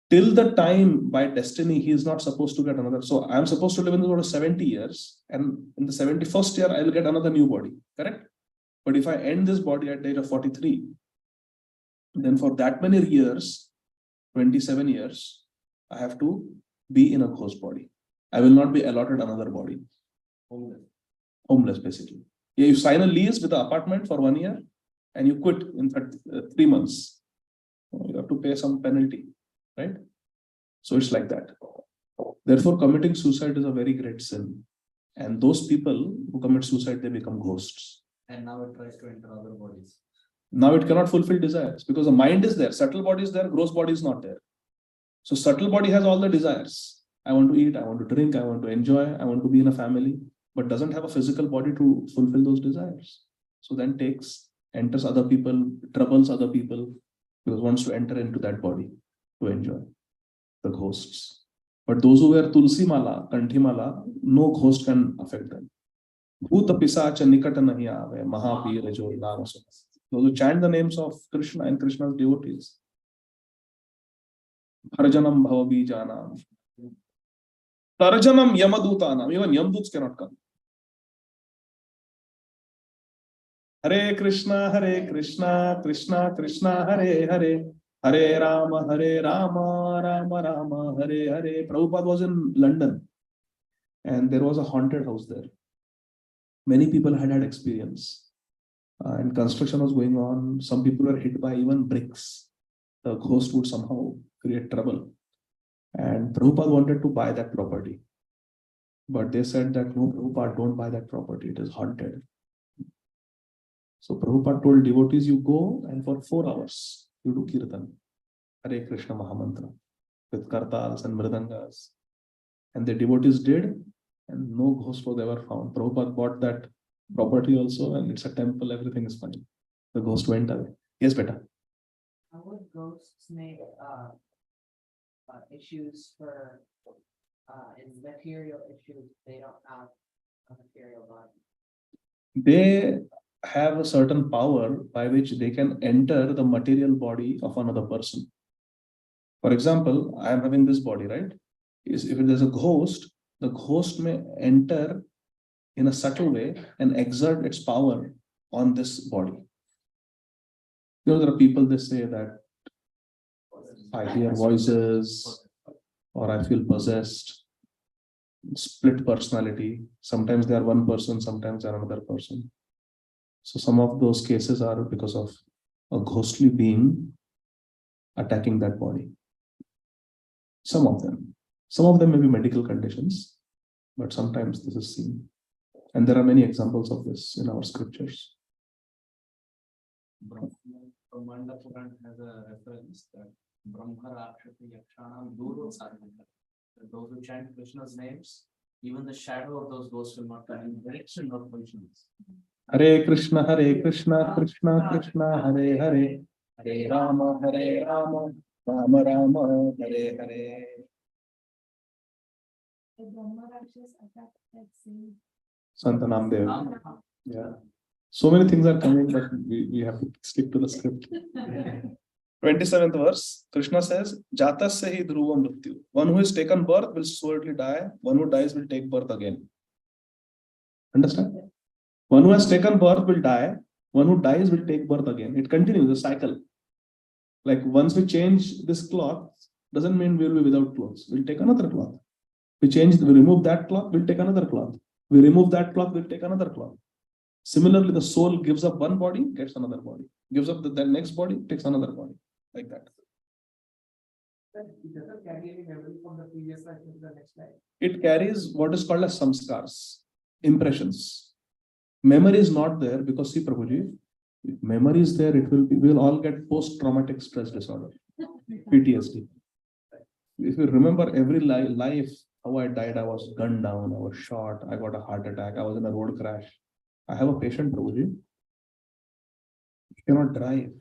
till the time by destiny, he is not supposed to get another. So I'm supposed to live in this world 70 years. And in the 71st year, I'll get another new body. Correct? But if I end this body at the age of 43, then for that many years, 27 years, I have to be in a ghost body. I will not be allotted another body. Homeless, basically. Yeah, you sign a lease with the apartment for 1 year and you quit in 3 months. You have to pay some penalty, right? So it's like that. Therefore, committing suicide is a very great sin. And those people who commit suicide, they become ghosts. And now it tries to enter other bodies. Now it cannot fulfill desires because the mind is there, subtle body is there, gross body is not there. So subtle body has all the desires. I want to eat, I want to drink, I want to enjoy, I want to be in a family, but doesn't have a physical body to fulfill those desires. So then enters other people, troubles other people, because wants to enter into that body to enjoy the ghosts. But those who wear tulsi mala, kanthi mala, no ghost can affect them. Bhuta pisacha nikata nahi aave, Mahapir jo naam suna. Those who chant the names of Krishna and Krishna's devotees. Bharjanam bhavabijanam. Tarjanam yamadutanam. Even yamduts cannot come. Hare Krishna, Krishna Krishna, Hare Hare. Hare Rama, Rama Rama, Hare Hare. Prabhupada was in London and there was a haunted house there. Many people had experience. And construction was going on. Some people were hit by even bricks. The ghost would somehow create trouble. And Prabhupada wanted to buy that property. But they said that, no, Prabhupada, don't buy that property. It is haunted. So Prabhupada told devotees, you go and for 4 hours, you do kirtan. Hare Krishna Mahamantra. With kartals and mridangas. And the devotees did. And no ghost was ever found. Prabhupada bought that property also, and it's a temple, everything is fine. The ghost went away. Yes, beta. How would ghosts make issues for in material issues? They don't have a material body. They have a certain power by which they can enter the material body of another person. For example, I am having this body, right? If there's a ghost, the ghost may enter in a subtle way and exert its power on this body. You know, there are people, they say that I hear voices or I feel possessed, split personality. Sometimes they are one person, sometimes they are another person. So some of those cases are because of a ghostly being attacking that body. Some of them may be medical conditions, but sometimes this is seen. And there are many examples of this in our scriptures. Brahmanda Puran has a reference that Brahma Rakshasa Yakshanam Duro Sarvanta. Those who chant Krishna's names, even the shadow of those ghosts will not come in the direction of Vaishnavas. Hare Krishna, Krishna Krishna, Hare Hare. Hare Rama, Rama Rama, Hare Hare. The Brahma Rakshas attacked that same. Santa Namdev. Yeah. So many things are coming, but we have to stick to the script. 27th verse, Krishna says, Jatasya hi dhruva mrityu. One who has taken birth will surely die. One who dies will take birth again. Understand? One who has taken birth will die. One who dies will take birth again. It continues, the cycle. Like once we change this cloth, doesn't mean we'll be without clothes. We'll take another cloth. We remove that cloth, we'll take another cloth. We remove that cloth, we'll take another cloth. Similarly, the soul gives up one body, gets another body. Gives up the next body, takes another body. Like that. It doesn't carry any memory from the previous life into the next life. It carries what is called as samskars, impressions. Memory is not there because, see, Prabhuji, if memory is there, we'll all get post-traumatic stress disorder, PTSD. If you remember every life, how I died, I was gunned down, I was shot, I got a heart attack, I was in a road crash. I have a patient, Prabhuji. He cannot drive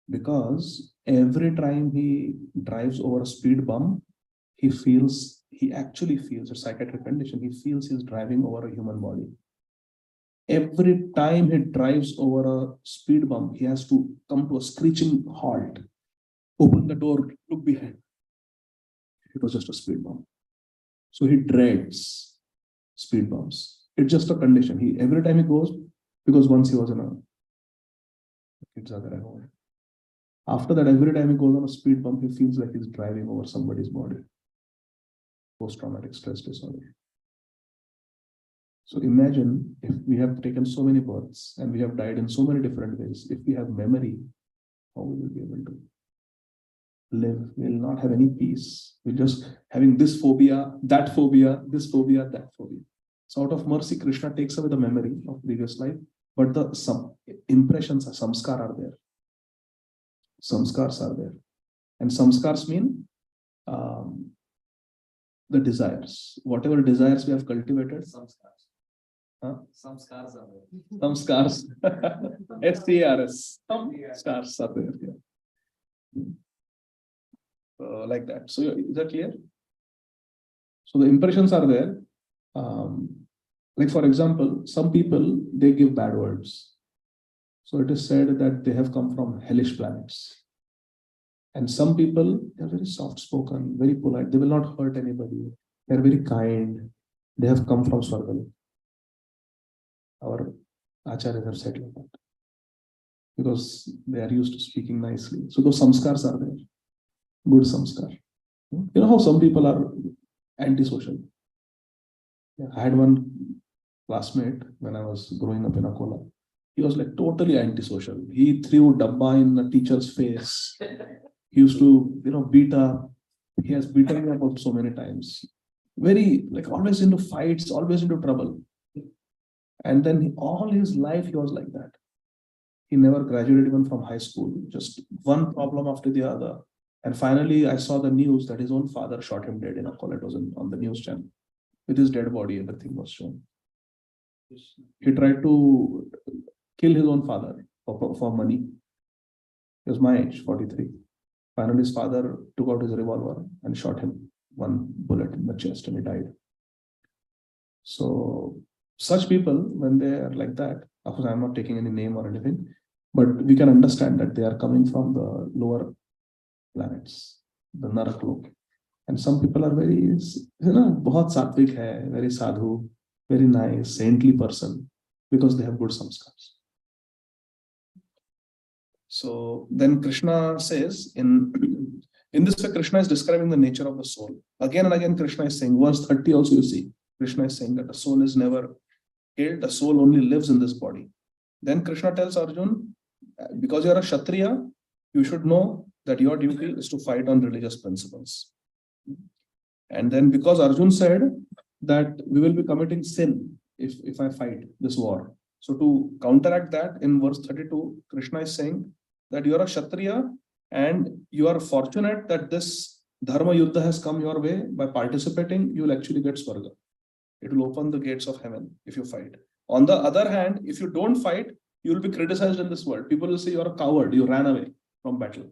because every time he drives over a speed bump, he actually feels a psychiatric condition. He feels he's driving over a human body. Every time he drives over a speed bump, he has to come to a screeching halt, open the door, look behind. It was just a speed bump. So he dreads speed bumps. It's just a condition. Every time he goes, because once he was in a after that, every time he goes on a speed bump, he feels like he's driving over somebody's body. post-traumatic stress disorder. So imagine if we have taken so many births and we have died in so many different ways. If we have memory, how we will be able to live? We will not have any peace. We're just having this phobia, that phobia, this phobia, that phobia. So out of mercy, Krishna takes away the memory of previous life, but some impressions, samskar are there. Samskars are there. And samskars mean the desires. Whatever desires we have cultivated. Samskars. Huh? Samskars are there. Samskars. SCRS. Samskars are there. Yeah. Like that. So is that clear? So the impressions are there. Like for example, some people, they give bad words. So it is said that they have come from hellish planets. And some people, they are very soft-spoken, very polite. They will not hurt anybody. They are very kind. They have come from Swarga. Our acharyas have said like that. Because they are used to speaking nicely. So those samskars are there. Good samskar. You know how some people are antisocial. Yeah, I had one classmate when I was growing up in Akola. He was like totally antisocial. He threw dabba in the teacher's face. He used to, beat up. He has beaten me up so many times. Very, like always into fights, always into trouble. And then all his life, he was like that. He never graduated even from high school. Just one problem after the other. And finally, I saw the news that his own father shot him dead in Akola. It was on the news channel. With his dead body, everything was shown. He tried to kill his own father for money. He was my age, 43. Finally, his father took out his revolver and shot him one bullet in the chest and he died. So such people, when they are like that, of course, I'm not taking any name or anything, but we can understand that they are coming from the lower planets, the Naraklok. And some people are very, bahut satvik hai, very sadhu, very nice, saintly person, because they have good samskars. So then Krishna says, in this way, Krishna is describing the nature of the soul. Again and again, Krishna is saying, verse 30 also you see, Krishna is saying that the soul is never killed, the soul only lives in this body. Then Krishna tells Arjun, because you are a Kshatriya, you should know that your duty is to fight on religious principles. And then because Arjun said that we will be committing sin if I fight this war. So to counteract that, in verse 32, Krishna is saying that you are a Kshatriya and you are fortunate that this Dharma Yuddha has come your way. By participating, you will actually get Swarga. It will open the gates of heaven if you fight. On the other hand, if you don't fight, you will be criticized in this world. People will say you are a coward, you ran away from battle.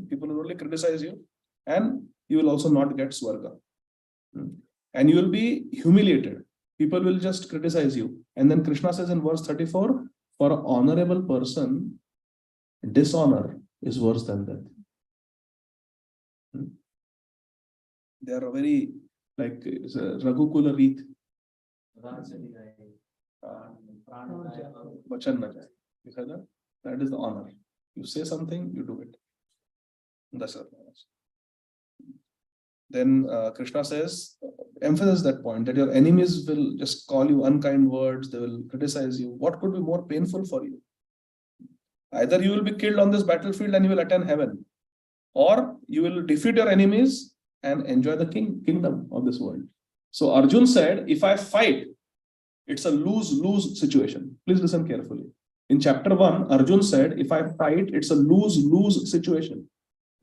People will only criticize you and you will also not get Swarga. And you will be humiliated. People will just criticize you. And then Krishna says in verse 34, for an honorable person, dishonor is worse than death. They are very, like, Raghukula Reet. That is the honor. You say something, you do it. That's it. Then Krishna says, emphasize that point, that your enemies will just call you unkind words, they will criticize you. What could be more painful for you? Either you will be killed on this battlefield and you will attain heaven, or you will defeat your enemies and enjoy the kingdom of this world. So Arjun said, if I fight, it's a lose-lose situation. Please listen carefully. In chapter 1, Arjun said, if I fight, it's a lose-lose situation.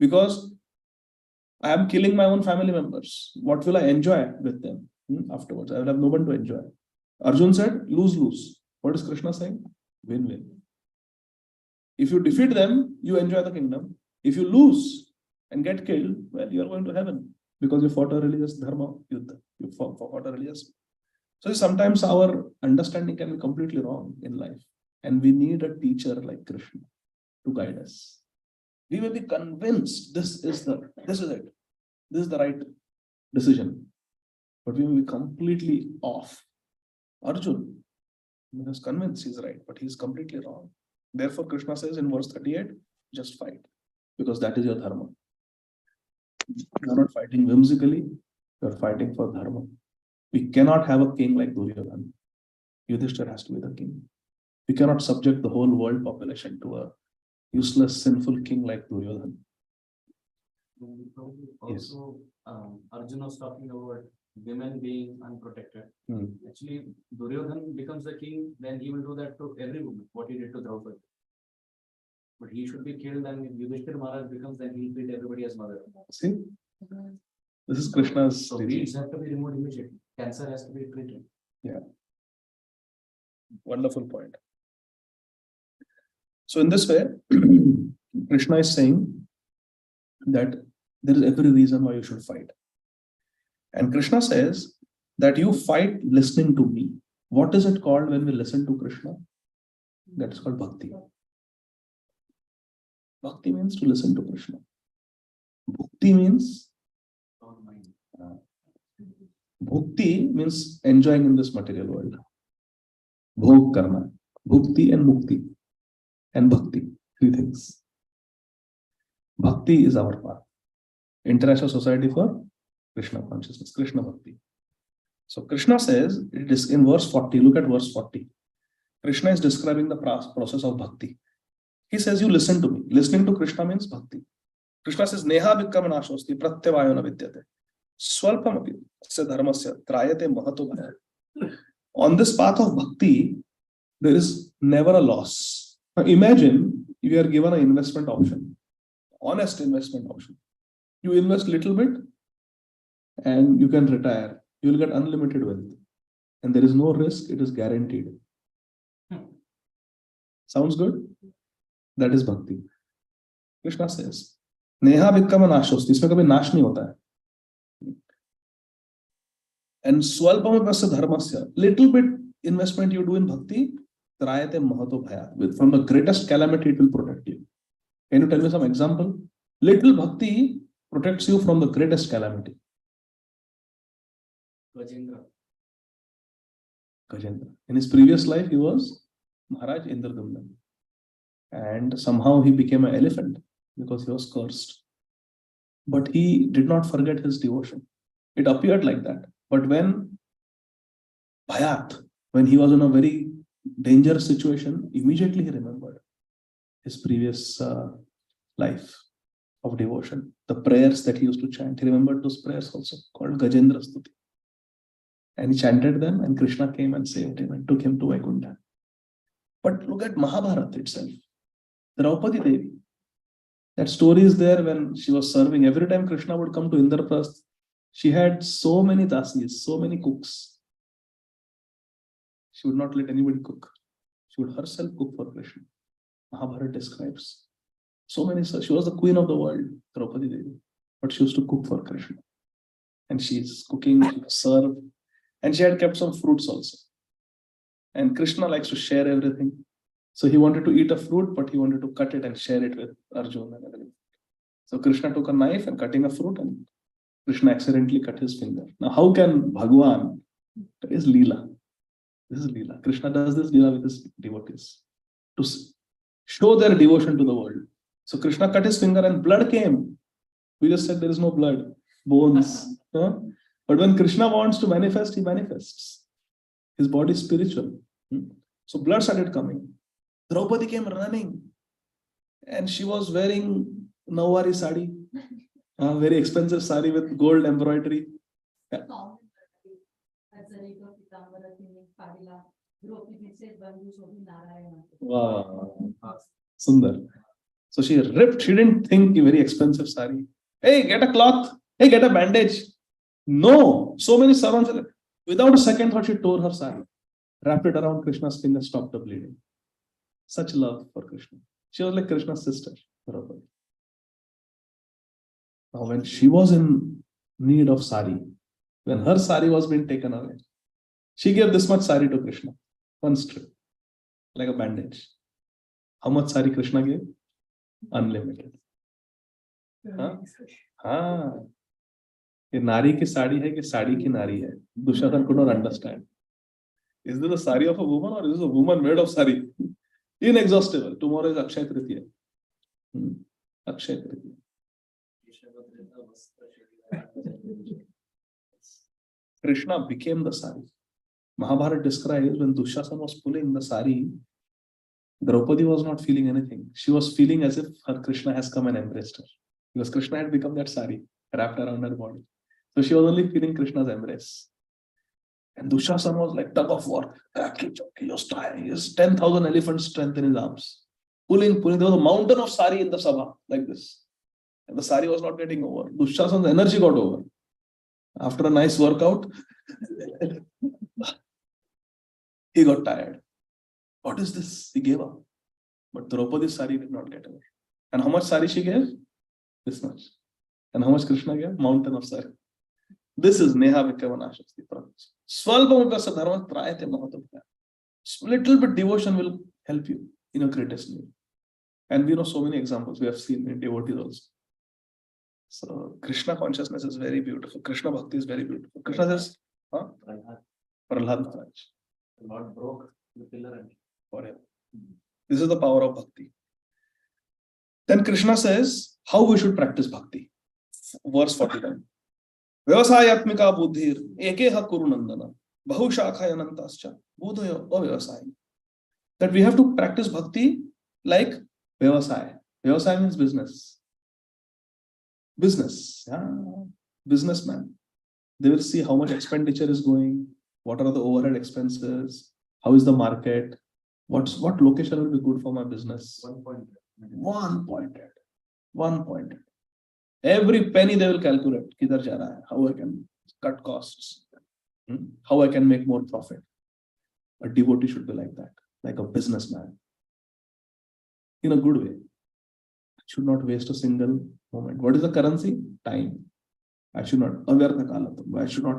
Because I am killing my own family members. What will I enjoy with them afterwards? I will have no one to enjoy. Arjun said, lose-lose. What is Krishna saying? Win-win. If you defeat them, you enjoy the kingdom. If you lose and get killed, well, you are going to heaven because you fought a religious dharma yuddha. You fought a religious. So sometimes our understanding can be completely wrong in life. And we need a teacher like Krishna to guide us. We will be convinced this is it. This is the right decision. But we will be completely off. Arjun is convinced he's right, but he's completely wrong. Therefore, Krishna says in verse 38, just fight. Because that is your dharma. You are not fighting whimsically. You are fighting for dharma. We cannot have a king like Duryodhana. Yudhishthira has to be the king. We cannot subject the whole world population to a useless, sinful king like Duryodhana. Yes. Also, Arjuna was talking about women being unprotected. Actually, Duryodhana becomes the king, then he will do that to every woman, what he did to Draupadi. But he should be killed, and if Yudhishthira Maharaj becomes, then he'll treat everybody as mother. See? This is Krishna's So weeds have to be removed immediately. Cancer has to be treated. Yeah. Wonderful point. So in this way, Krishna is saying that there is every reason why you should fight. And Krishna says that you fight listening to me. What is it called when we listen to Krishna? That is called bhakti. Bhakti means to listen to Krishna. Bhukti means Bhukti means enjoying in this material world. Bhog karna, bhukti and mukti, and bhakti, three things. Bhakti is our path. International Society for Krishna Consciousness, Krishna Bhakti. So Krishna says, it is in verse 40, look at verse 40. Krishna is describing the process of bhakti. He says, you listen to me. Listening to Krishna means bhakti. Krishna says, Neha vikkamanashosti pratyavayona vidyate. Swalpamapi asya dharmasya trayate mahato bhaya. On this path of bhakti, there is never a loss. Now imagine you are given an investment option, honest investment option. You invest little bit and you can retire. You will get unlimited wealth. And there is no risk, it is guaranteed. Sounds good? That is bhakti. Krishna says, Neha vikkama nashosti. Isme kabhi nash nahi hota hai. And swalpamapasya dharmasya, little bit investment you do in bhakti, trayate mahato bhaya. From the greatest calamity, it will protect you. Can you tell me some example? Little bhakti protects you from the greatest calamity. Gajendra. In his previous life, he was Maharaj Indradumna. And somehow he became an elephant because he was cursed. But he did not forget his devotion. It appeared like that. But when he was in a very dangerous situation, immediately he remembered his previous life of devotion. The prayers that he used to chant, he remembered those prayers also, called Gajendra Stuti. And he chanted them, and Krishna came and saved him and took him to Vaikuntha. But look at Mahabharata itself. Draupadi Devi. That story is there when she was serving. Every time Krishna would come to Indraprasth, she had so many dasis, so many cooks. She would not let anybody cook. She would herself cook for Krishna. Mahabharata describes so many. She was the queen of the world, Draupadi Devi, but she used to cook for Krishna. And she is cooking, she serve, and she had kept some fruits also. And Krishna likes to share everything. So he wanted to eat a fruit, but he wanted to cut it and share it with Arjuna and everything. So Krishna took a knife and cutting a fruit, and Krishna accidentally cut his finger. Now, how can Bhagwan? That is Leela. This is Leela. Krishna does this Leela with his devotees to show their devotion to the world. So Krishna cut his finger and blood came. We just said there is no blood, bones. But when Krishna wants to manifest, he manifests. His body is spiritual. So blood started coming. Draupadi came running. And she was wearing Nawari sari. A very expensive sari with gold embroidery. Yeah. Wow. Sundar. So she ripped, she didn't think a very expensive sari. Hey, get a cloth. Hey, get a bandage. No. So many servants. Without a second thought, she tore her sari. Wrapped it around Krishna's finger, stopped the bleeding. Such love for Krishna. She was like Krishna's sister. Now, when she was in need of sari, when her sari was being taken away, she gave this much sari to Krishna. One strip, like a bandage. How much sari Krishna gave? Unlimited. हाँ, ये नारी की साड़ी है कि साड़ी की नारी है? Dushadhan could not understand. Is this the sari of a woman or is this a woman made of sari? Inexhaustible. Tomorrow is Akshaya Tritiya. Akshaya Tritiya. Krishna became the sari. Mahabharata describes when Dushasana was pulling the sari, Draupadi was not feeling anything. She was feeling as if her Krishna has come and embraced her. Because Krishna had become that sari wrapped around her body. So she was only feeling Krishna's embrace. And Dushasana was like tug of war. He was tiring. He has 10,000 elephants strength in his arms. Pulling. There was a mountain of sari in the sabha, like this. And the sari was not getting over. Dushasana's energy got over. After a nice workout, he got tired. What is this? He gave up. But Draupadi's sari did not get over. And how much sari she gave? This much. And how much Krishna gave? Mountain of sari. This is Neha Vikyavanashasti. Swalpamukasa dharma trayate mahatavya. Little bit devotion will help you in your greatest need. And we know so many examples we have seen in devotees also. So Krishna consciousness is very beautiful. Krishna bhakti is very beautiful. Krishna says, Prahlad Maharaj. The Lord broke the pillar and Forever. This is the power of bhakti. Then Krishna says how we should practice bhakti. Verse 49. Vyavasayatmika buddhir ekeha kuru nandana bahushakhayanantascha budhayo avyavasaya. That we have to practice bhakti like vyavasaya. Vyavasaya means business. Business. Yeah. Businessman. They will see how much expenditure is going, what are the overhead expenses, how is the market, what location will be good for my business. 1 point. One pointed. Every penny they will calculate. Kidhar ja raha hai, how I can cut costs, how I can make more profit. A devotee should be like that, like a businessman. In a good way. Should not waste a single moment. What is the currency? Time. I should not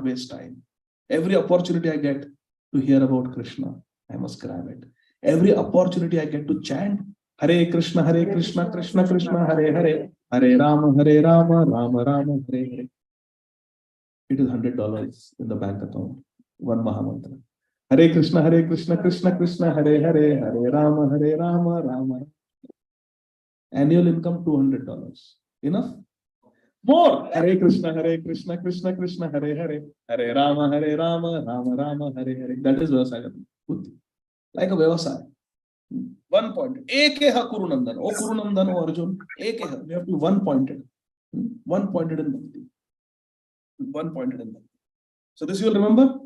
waste time. Every opportunity I get to hear about Krishna, I must grab it. Every opportunity I get to chant Hare Krishna, Krishna Krishna, Hare Hare, Hare Rama, Rama Rama, Hare Hare. It is $100 in the bank account. One Mahamantra. Hare Krishna, Krishna Krishna, Hare Hare, Hare Rama, Rama. Annual income $200. Enough? More. Hare Krishna, Krishna Krishna, Hare Hare, Hare Rama, Rama, Hare Hare. That is Vyavasaya. Like a Vyavasaya. 1 point. Ekeha Kuru Nandan. O Kuru Nandan, O Arjun. Ekeha. We have to be one pointed. One pointed in bhakti. One pointed in bhakti. So this you will remember.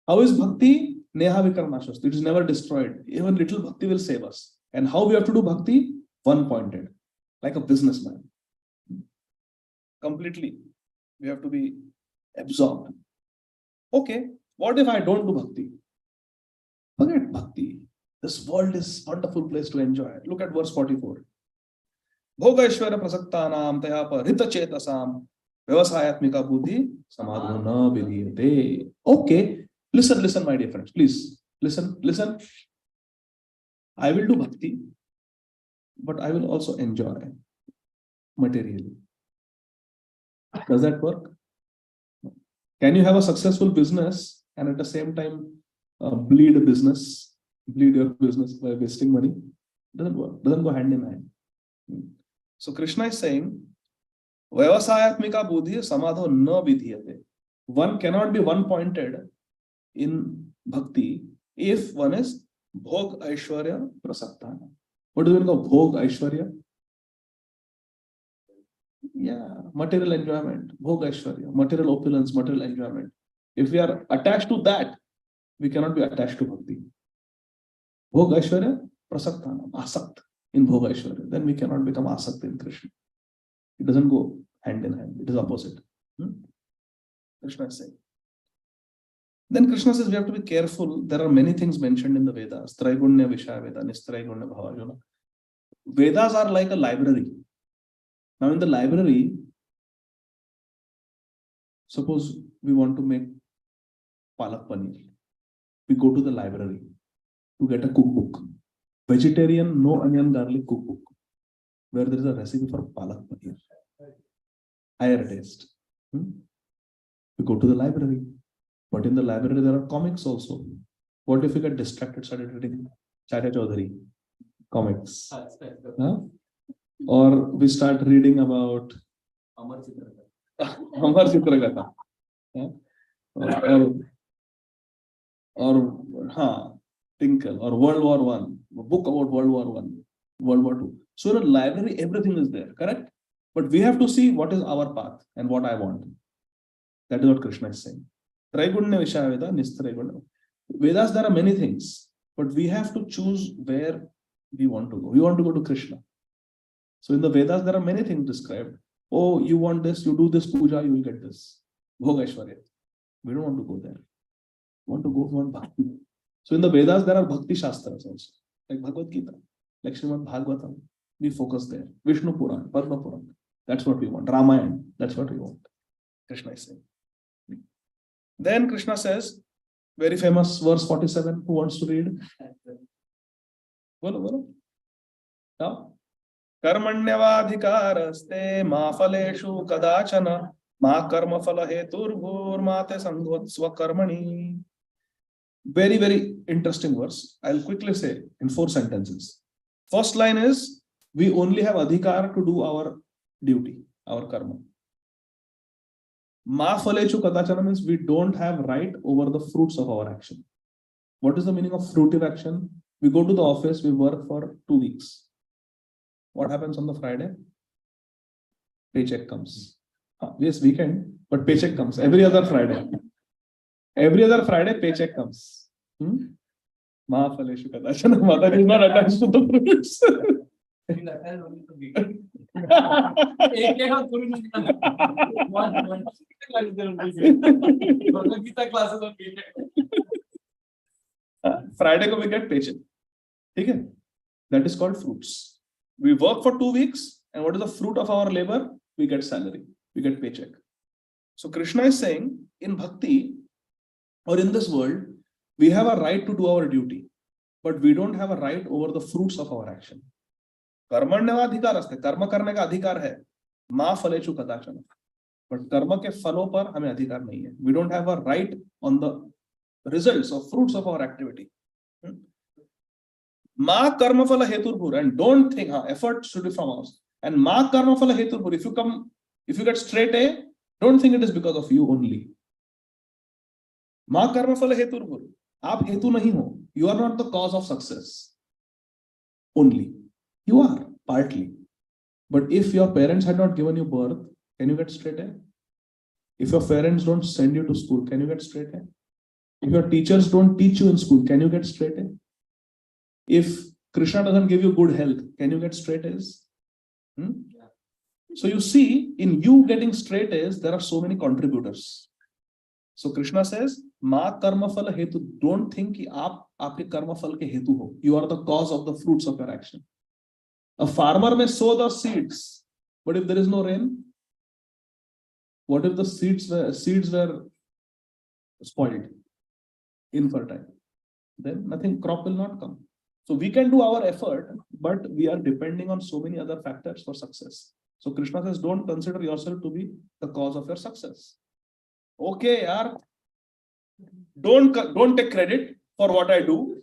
How is bhakti? Neha Vikarnashasti. It is never destroyed. Even little bhakti will save us. And how we have to do bhakti? One pointed. Like a businessman. Completely. We have to be absorbed. Okay. What if I don't do bhakti? Forget bhakti. This world is a wonderful place to enjoy. Look at verse 44. Bhogaishvara prasaktanam tayapa rita chetasam vyavasayatmika buddhi samadho na vidhiyate. Okay. Listen, my dear friends. Please. Listen. I will do bhakti, but I will also enjoy materially. Does that work? Can you have a successful business and at the same time bleed your business by wasting money? Doesn't work. Doesn't go hand in hand. So Krishna is saying, Vyavasayatmika buddhi samadho na vidhiyate. One cannot be one-pointed in bhakti if one is bhog aishwarya prasaktana. What do you mean of bhog aishwarya? Yeah, material enjoyment, bhog aishwarya, material opulence, material enjoyment. If we are attached to that, we cannot be attached to bhakti. Bhog aishwarya prasaktana, asakt in bhog aishwarya. Then we cannot become asakt in Krishna. It doesn't go hand in hand. It is opposite. Krishna is saying. Then Krishna says we have to be careful. There are many things mentioned in the Vedas. Traigunya Vishaya Veda, Nistraigunya Bhavajana. Vedas are like a library. Now in the library, suppose we want to make palak paneer. We go to the library to get a cookbook. Vegetarian, no onion garlic cookbook, where there is a recipe for palak paneer. Higher taste. We go to the library. But in the library, there are comics also. What if we get distracted, started reading Charya Chaudhary comics? Huh? Or we start reading about Amar Chitra. Amar Chitra Gatha. Yeah? or Tinkle, or World War One, a book about World War One, World War Two. So in a library, everything is there, correct? But we have to see what is our path and what I want. That is what Krishna is saying. Traigunya Vishayaveda, Nistraigunya. Vedas, there are many things, but we have to choose where we want to go. We want to go to Krishna. So in the Vedas, there are many things described. Oh, you want this, you do this puja, you will get this. Bhogashwarya. We don't want to go there. We want to go for bhakti. So in the Vedas, there are bhakti shastras also, like Bhagavad Gītā, like Srimad Bhagavatam. We focus there. Vishnu Puran, Padma Puran. That's what we want. Ramayana. That's what we want. Krishna is saying. Then Krishna says, very famous verse 47. Who wants to read? Bolo. Now, Karmanyavadhikaraste ma phaleshu kadachana ma karma phala heturbhur mate sanghotsva karmani. Very, very interesting verse. I'll quickly say in 4 sentences. First line is, we only have adhikar to do our duty, our karma. Ma phalechu kadachana means we don't have right over the fruits of our action. What is the meaning of fruitive action? We go to the office, we work for 2 weeks. What happens on the Friday? Paycheck comes. Yes, weekend, but paycheck comes every other Friday. Every other Friday, paycheck comes. Ma phaleshu kadachana. Mother is not attached to the fruits. Friday we get paycheck. Okay? That is called fruits. We work for 2 weeks, and what is the fruit of our labor? We get salary, we get paycheck. So Krishna is saying, in bhakti or in this world, we have a right to do our duty, but we don't have a right over the fruits of our action. कर्मण्यवाधिकार अस्ते, कर्म करने का अधिकार है, मा फलेषु कदाचन, but कर्म के फलों पर हमें अधिकार नहीं है. We don't have a right on the results or fruits of our activity. Ma karma phala heturbhur, and don't think effort should be from us. And ma karma phala heturbhur, if you get straight A, don't think it is because of you only. Ma karma phala heturbhur, aap hetu nahi ho. You are not the cause of success only. You are partly. But if your parents had not given you birth, can you get straight A? If your parents don't send you to school, can you get straight A? If your teachers don't teach you in school, can you get straight A? If Krishna doesn't give you good health, can you get straight A's? So you see, in you getting straight A's, there are so many contributors. So Krishna says, Ma karma phala hetu. Don't think ki aapke karma phal ke hetu ho. You are the cause of the fruits of your action. A farmer may sow the seeds, but if there is no rain, what if the seeds were spoiled, infertile? Then nothing, crop will not come. So we can do our effort, but we are depending on so many other factors for success. So Krishna says, don't consider yourself to be the cause of your success. Okay, yaar. Don't take credit for what I do.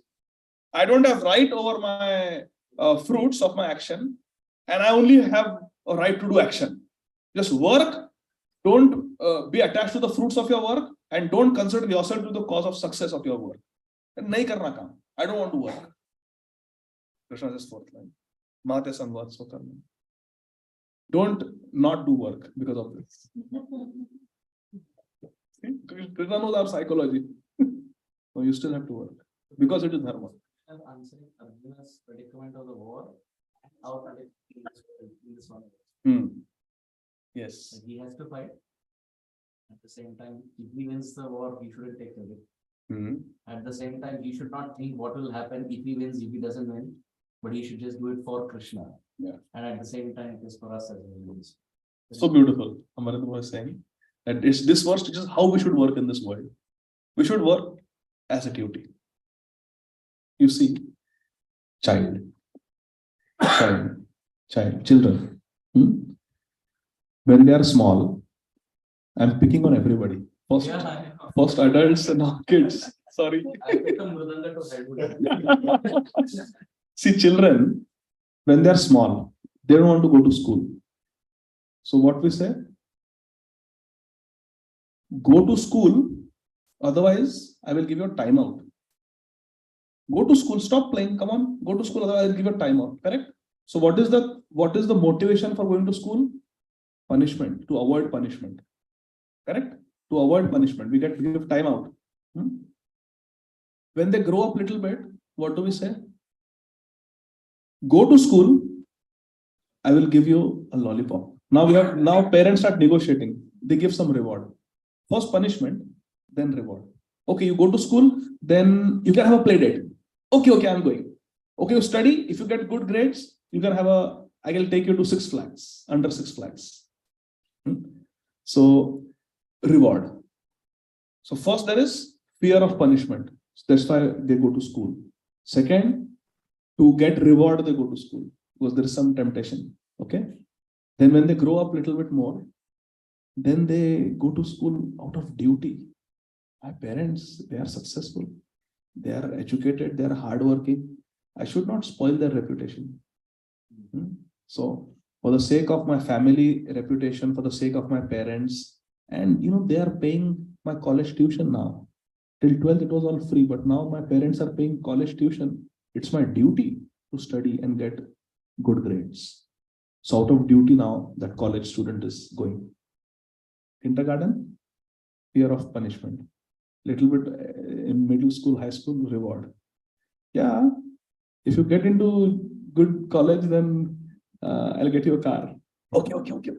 I don't have right over my fruits of my action, and I only have a right to do action. Just work. Don't be attached to the fruits of your work, and don't consider yourself to the cause of success of your work. Nahi karna kaam. I don't want to work. Krishna says 4th line. Mate sangvatsva karma. Don't not do work because of this. Krishna knows our psychology. So you still have to work because it is dharma. I'm answering Arjuna's predicament of the war. How in this one. Yes. He has to fight. At the same time, if he wins the war, he shouldn't take credit. At the same time, he should not think what will happen if he wins, if he doesn't win, but he should just do it for Krishna. Yeah. And at the same time, it is for us as well. So beautiful. Amarit was saying that this verse teaches how we should work in this world. We should work as a duty. You see, children. When they are small, I'm picking on everybody. First adults and now kids. Sorry. I picked a mridanga to head. See, children, when they are small, they don't want to go to school. So what we say? Go to school Otherwise, I will give you a timeout. Go to school, stop playing, come on, go to school, otherwise I'll give you a timeout. Correct? So what is the motivation for going to school? Punishment, to avoid punishment. Correct? To avoid punishment. We give timeout. When they grow up a little bit, what do we say? Go to school, I will give you a lollipop. Now parents start negotiating. They give some reward. First punishment, then reward. Okay, you go to school, then you can have a play date. Okay, I'm going. Okay, you study. If you get good grades, you can have I will take you to Six Flags, under Six Flags. So, reward. So first there is fear of punishment. That's why they go to school. Second, to get reward, they go to school because there is some temptation. Okay. Then when they grow up a little bit more, then they go to school out of duty. My parents, they are successful. They are educated. They are hardworking. I should not spoil their reputation. So for the sake of my family reputation, for the sake of my parents, and they are paying my college tuition now. Till 12th, it was all free, but now my parents are paying college tuition. It's my duty to study and get good grades. So out of duty now, that college student is going. Kindergarten, fear of punishment. Little bit in middle school, high school, reward. Yeah, if you get into good college, then I'll get you a car. Okay.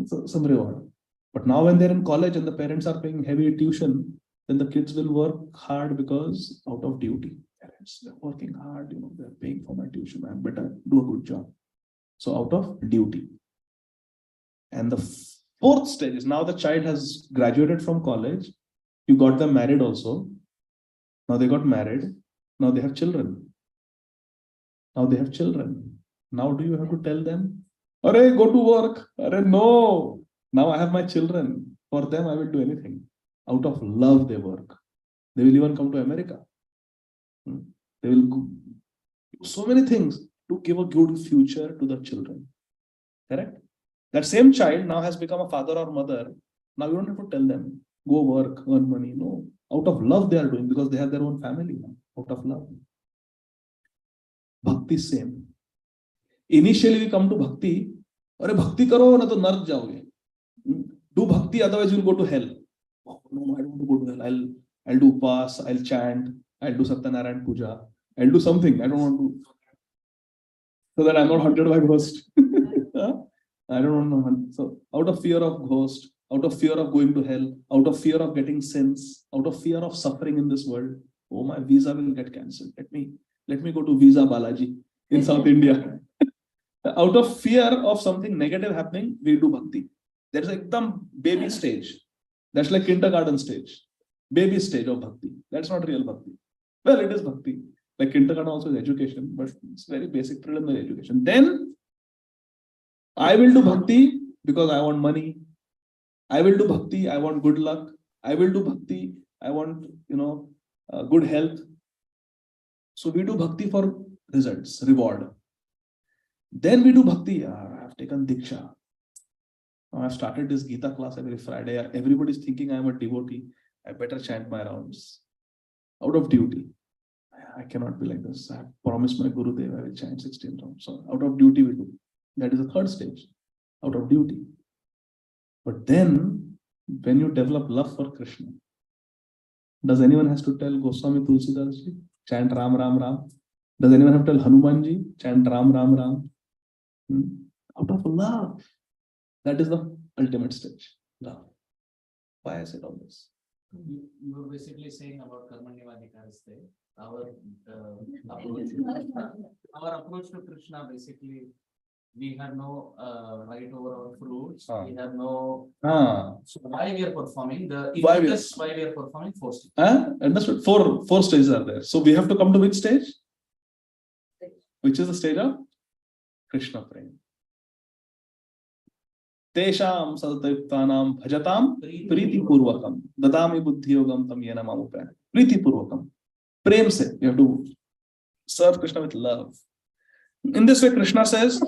So, some reward. But now when they're in college and the parents are paying heavy tuition, then the kids will work hard because out of duty. Parents, they're working hard, they're paying for my tuition. I better do a good job. So out of duty. And the fourth stage is now the child has graduated from college. You got them married also. Now they got married. Now they have children. Now do you have to tell them, "Arey, go to work. Arey, no. Now I have my children. For them, I will do anything." Out of love, they work. They will even come to America. They will do so many things to give a good future to the children. Correct? That same child now has become a father or mother. Now you don't have to tell them, go work, earn money. No. Out of love, they are doing because they have their own family now. Out of love. Bhakti same. Initially, we come to bhakti. Arey, bhakti karo na to nark jaoge. Do bhakti, otherwise you will go to hell. Oh, no, I don't want to go to hell. I'll do upas, I'll chant, I'll do Satyanarayan Puja, I'll do something. I don't want to, so that I'm not haunted by ghost. I don't want to. So out of fear of ghost, out of fear of going to hell, out of fear of getting sins, out of fear of suffering in this world, oh, my visa will get cancelled. Let me go to Visa Balaji in South India. Out of fear of something negative happening, we do bhakti. There's a baby stage. That's like kindergarten stage. Baby stage of bhakti. That's not real bhakti. Well, it is bhakti. Like kindergarten also is education, but it's very basic preliminary education. Then I will do bhakti because I want money. I will do bhakti. I want good luck. I will do bhakti. I want, good health. So we do bhakti for results, reward. Then we do bhakti. I have taken Diksha. Now I've started this Gītā class every Friday. Everybody's thinking I'm a devotee. I better chant my rounds. Out of duty. I cannot be like this. I have promised my Gurudev I will chant 16 rounds. So out of duty we do. That is the third stage. Out of duty. But then, when you develop love for Krishna, does anyone has to tell Goswami Tulsidas ji, chant Ram Ram Ram? Does anyone have to tell Hanuman ji, chant Ram Ram Ram? Out of love. That is the ultimate stage. Love. Why I said all this? You were basically saying about Karmanyavadhikaraste. Our approach to Krishna, basically, we have no right over our fruits. We have no. So why we are performing why we are performing 4 stages. Understood. Four stages are there. So we have to come to which stage? Which is the stage of Krishna Prem. Tesham sadayuktanam bhajatam priti purvakam dadami buddhi yogam tam yena mamupayana. Priti purvakam. Prem se. You have to serve Krishna with love. In this way, Krishna says,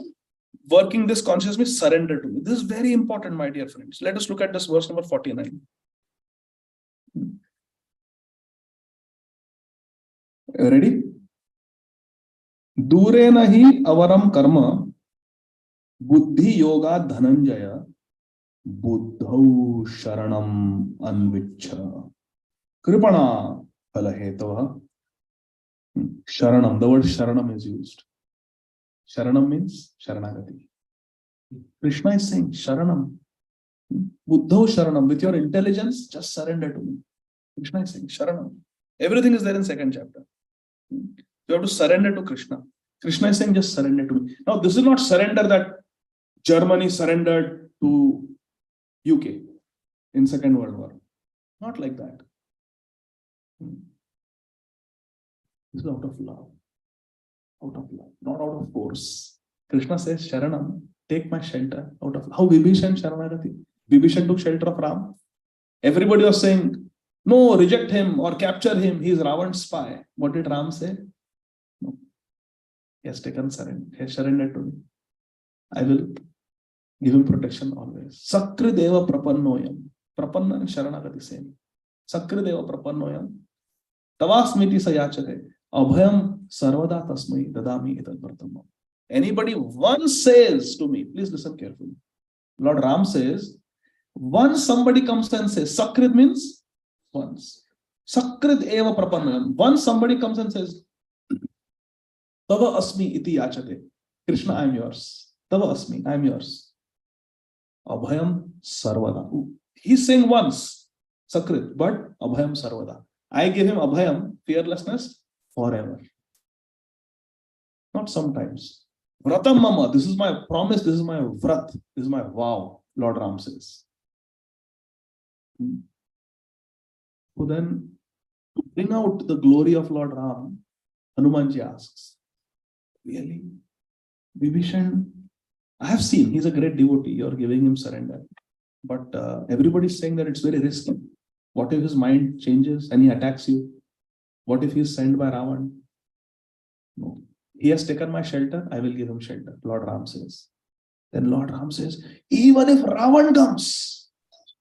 working this consciousness means surrender to me. This is very important, my dear friends. Let us look at this verse number 49. Ready? Durena hi avaram karma buddhi yoga dhananjaya buddhau sharanam anvichha kripana phalahetaha. Sharanam, the word sharanam is used. Sharanam means sharanagati. Krishna is saying sharanam. Buddhau sharanam, with your intelligence, just surrender to me. Krishna is saying sharanam. Everything is there in second chapter. You have to surrender to Krishna. Krishna is saying, just surrender to me. Now, this is not surrender that Germany surrendered to UK in Second World War. Not like that. This is out of love. Out of love, not out of force. Krishna says, Sharanam, take my shelter out of how Vibhishan Sharanagati. Vibhishan took shelter of Ram. Everybody was saying, no, reject him or capture him. He is Ravan's spy. What did Ram say? No. He has taken surrender. He has surrendered to me. I will give him protection always. Sakrideva prapannoyam. Prapanna and Sharanagati same. Sakrideva prapannoyam. Tavasmiti sayachate. Abhayam sarvada tasmai dadami etad vartamam. Anybody once says to me, please listen carefully. Lord Ram says, once somebody comes and says, Sakrit means once. Sakrit eva prapannoyam. Once somebody comes and says, Tava asmi iti yachate. Krishna, I am yours. Tava asmi, I am yours. Abhayam sarvada. He's saying once, Sakrit, but Abhayam sarvada. I give him Abhayam, fearlessness, forever. Not sometimes. Vratam mama, this is my promise, this is my vrat, this is my vow, Lord Ram says. So then, to bring out the glory of Lord Ram, Hanumanji asks, really? Vibhishan, I have seen, he's a great devotee, you're giving him surrender. But everybody's saying that it's very risky. What if his mind changes and he attacks you? What if he is sent by Ravan? No. He has taken my shelter, I will give him shelter, Lord Ram says. Then Lord Ram says, even if Ravan comes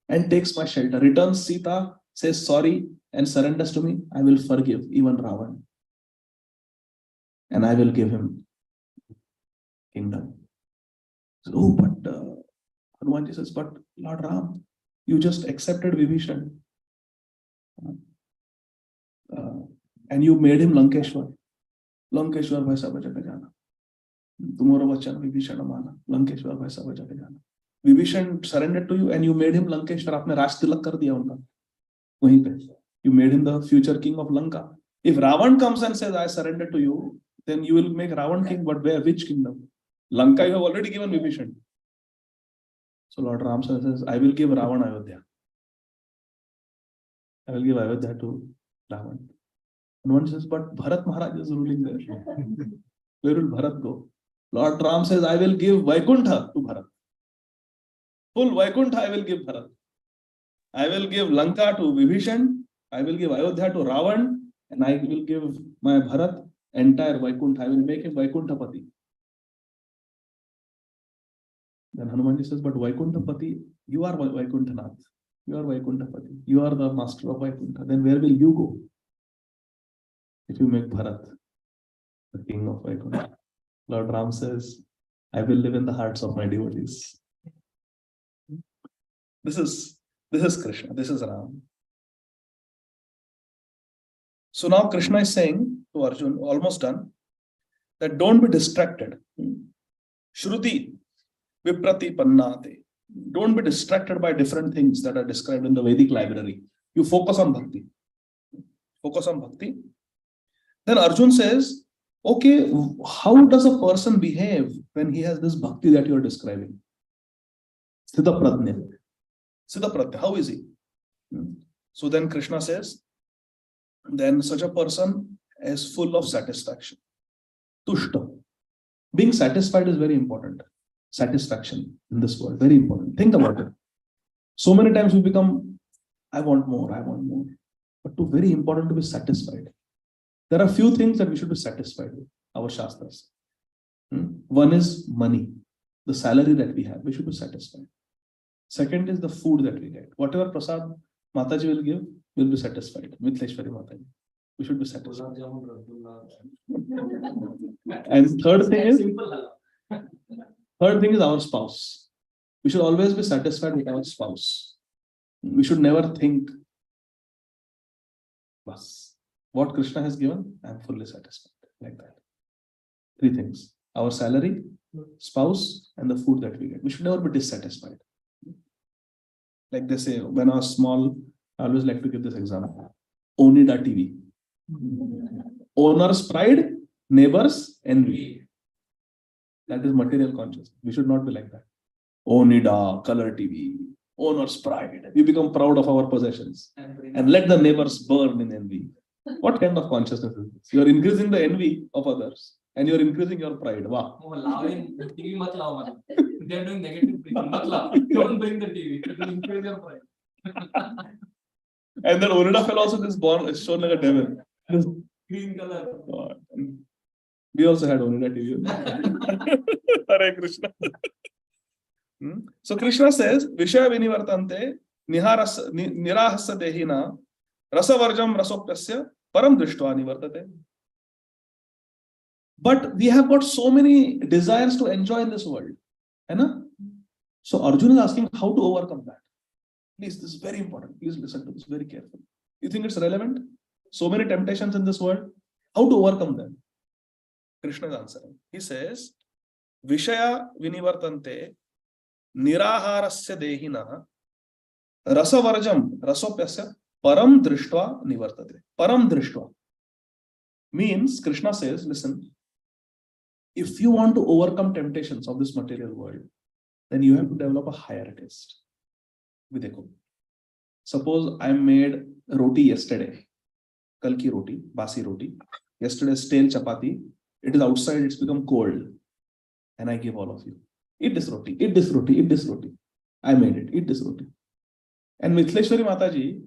and takes my shelter, returns Sita, says sorry and surrenders to me, I will forgive even Ravan. And I will give him kingdom. So, oh, but Hanumanji says, but Lord Ram, you just accepted Vibhishan. And you made him Lankeshwar. Lankeshwar bhai sab jagah jana. Tumhara vachan Vibhishan mana. Lankeshwar bhai sab jagah jana. Vibhishan surrendered to you and you made him Lankeshwar. Aapne Raj Tilak kar diya unka. Wahin pe. You made him the future king of Lanka. If Ravan comes and says, I surrender to you, then you will make Ravan king, but where? Which kingdom? Lanka you have already given Vibhishan. So Lord Ram says, I will give Ravan Ayodhya. I will give Ayodhya to Ravan. And one says, but Bharat Maharaj is ruling there. Where will Bharat go? Lord Ram says, I will give Vaikuntha to Bharat. Full Vaikuntha I will give Bharat. I will give Lanka to Vibhishan. I will give Ayodhya to Ravan. And I will give my Bharat entire Vaikuntha. I will make him Vaikuntha-pati. Then Hanumanji says, but Vaikuntha-pati, you are Vaikuntha-nath. You are Vaikuntha-pati. You are the master of Vaikuntha. Then where will you go? If you make Bharat the king of Vaikuntha. Lord Ram says, I will live in the hearts of my devotees. This is Krishna. This is Ram. So now Krishna is saying to Arjuna, almost done, that don't be distracted. Shruti viprati pannate. Don't be distracted by different things that are described in the Vedic library. You focus on bhakti. Focus on bhakti. Then Arjuna says, okay, how does a person behave when he has this bhakti that you are describing? Siddha pratnya. Siddha pratnya, how is he? So then Krishna says, then such a person is full of satisfaction. Tushta. Being satisfied is very important. Satisfaction in this world, very important. Think about it. So many times we become, I want more. But too very important to be satisfied. There are few things that we should be satisfied with, our Shastras. One is money, the salary that we have, we should be satisfied. Second is the food that we get. Whatever prasad Mataji will give, we'll be satisfied. Mithleshwari Mataji. We should be satisfied. Gulab jamun, rasgulla. And third thing is, Simple. our spouse. We should always be satisfied with our spouse. We should never think, "Bas, what Krishna has given, I am fully satisfied." Like that. Three things: our salary, spouse, and the food that we get. We should never be dissatisfied. Like they say, when I was small, I always like to give this example. Onida TV. Owner's pride, neighbor's envy. That is material consciousness. We should not be like that. Onida, color TV, owner's pride. We become proud of our possessions and let the neighbors burn in envy. What kind of consciousness is this? You are increasing the envy of others and you are increasing your pride. Wow. Oh, allowing TV mat lao man. They are doing negative preaching. Mat lao. Don't bring the TV. It will increase your pride. And then Onida fellow also is born, is shown like a devil. Green color. God. We also had Onida TV. Hare Krishna. So Krishna says, Vishaya vinivartante nirahasya dehina rasavarjam rasopyasya param drishtva nivartate. But we have got so many desires to enjoy in this world. So Arjuna is asking how to overcome that. Please, this is very important. Please listen to this very carefully. You think it's relevant? So many temptations in this world. How to overcome them? Krishna is answering. He says, Vishaya vinivartante niraharasya dehina rasavarjam rasopyasya param drishtva nivartate. Param drishtva means, Krishna says, listen, if you want to overcome temptations of this material world, then you have to develop a higher taste. Suppose I made roti yesterday, kal ki roti, basi roti, yesterday's stale chapati, it is outside, it's become cold, and I give all of you. Eat this roti, eat this roti, eat this roti. I made it, eat this roti. And Mithleshwari Mataji,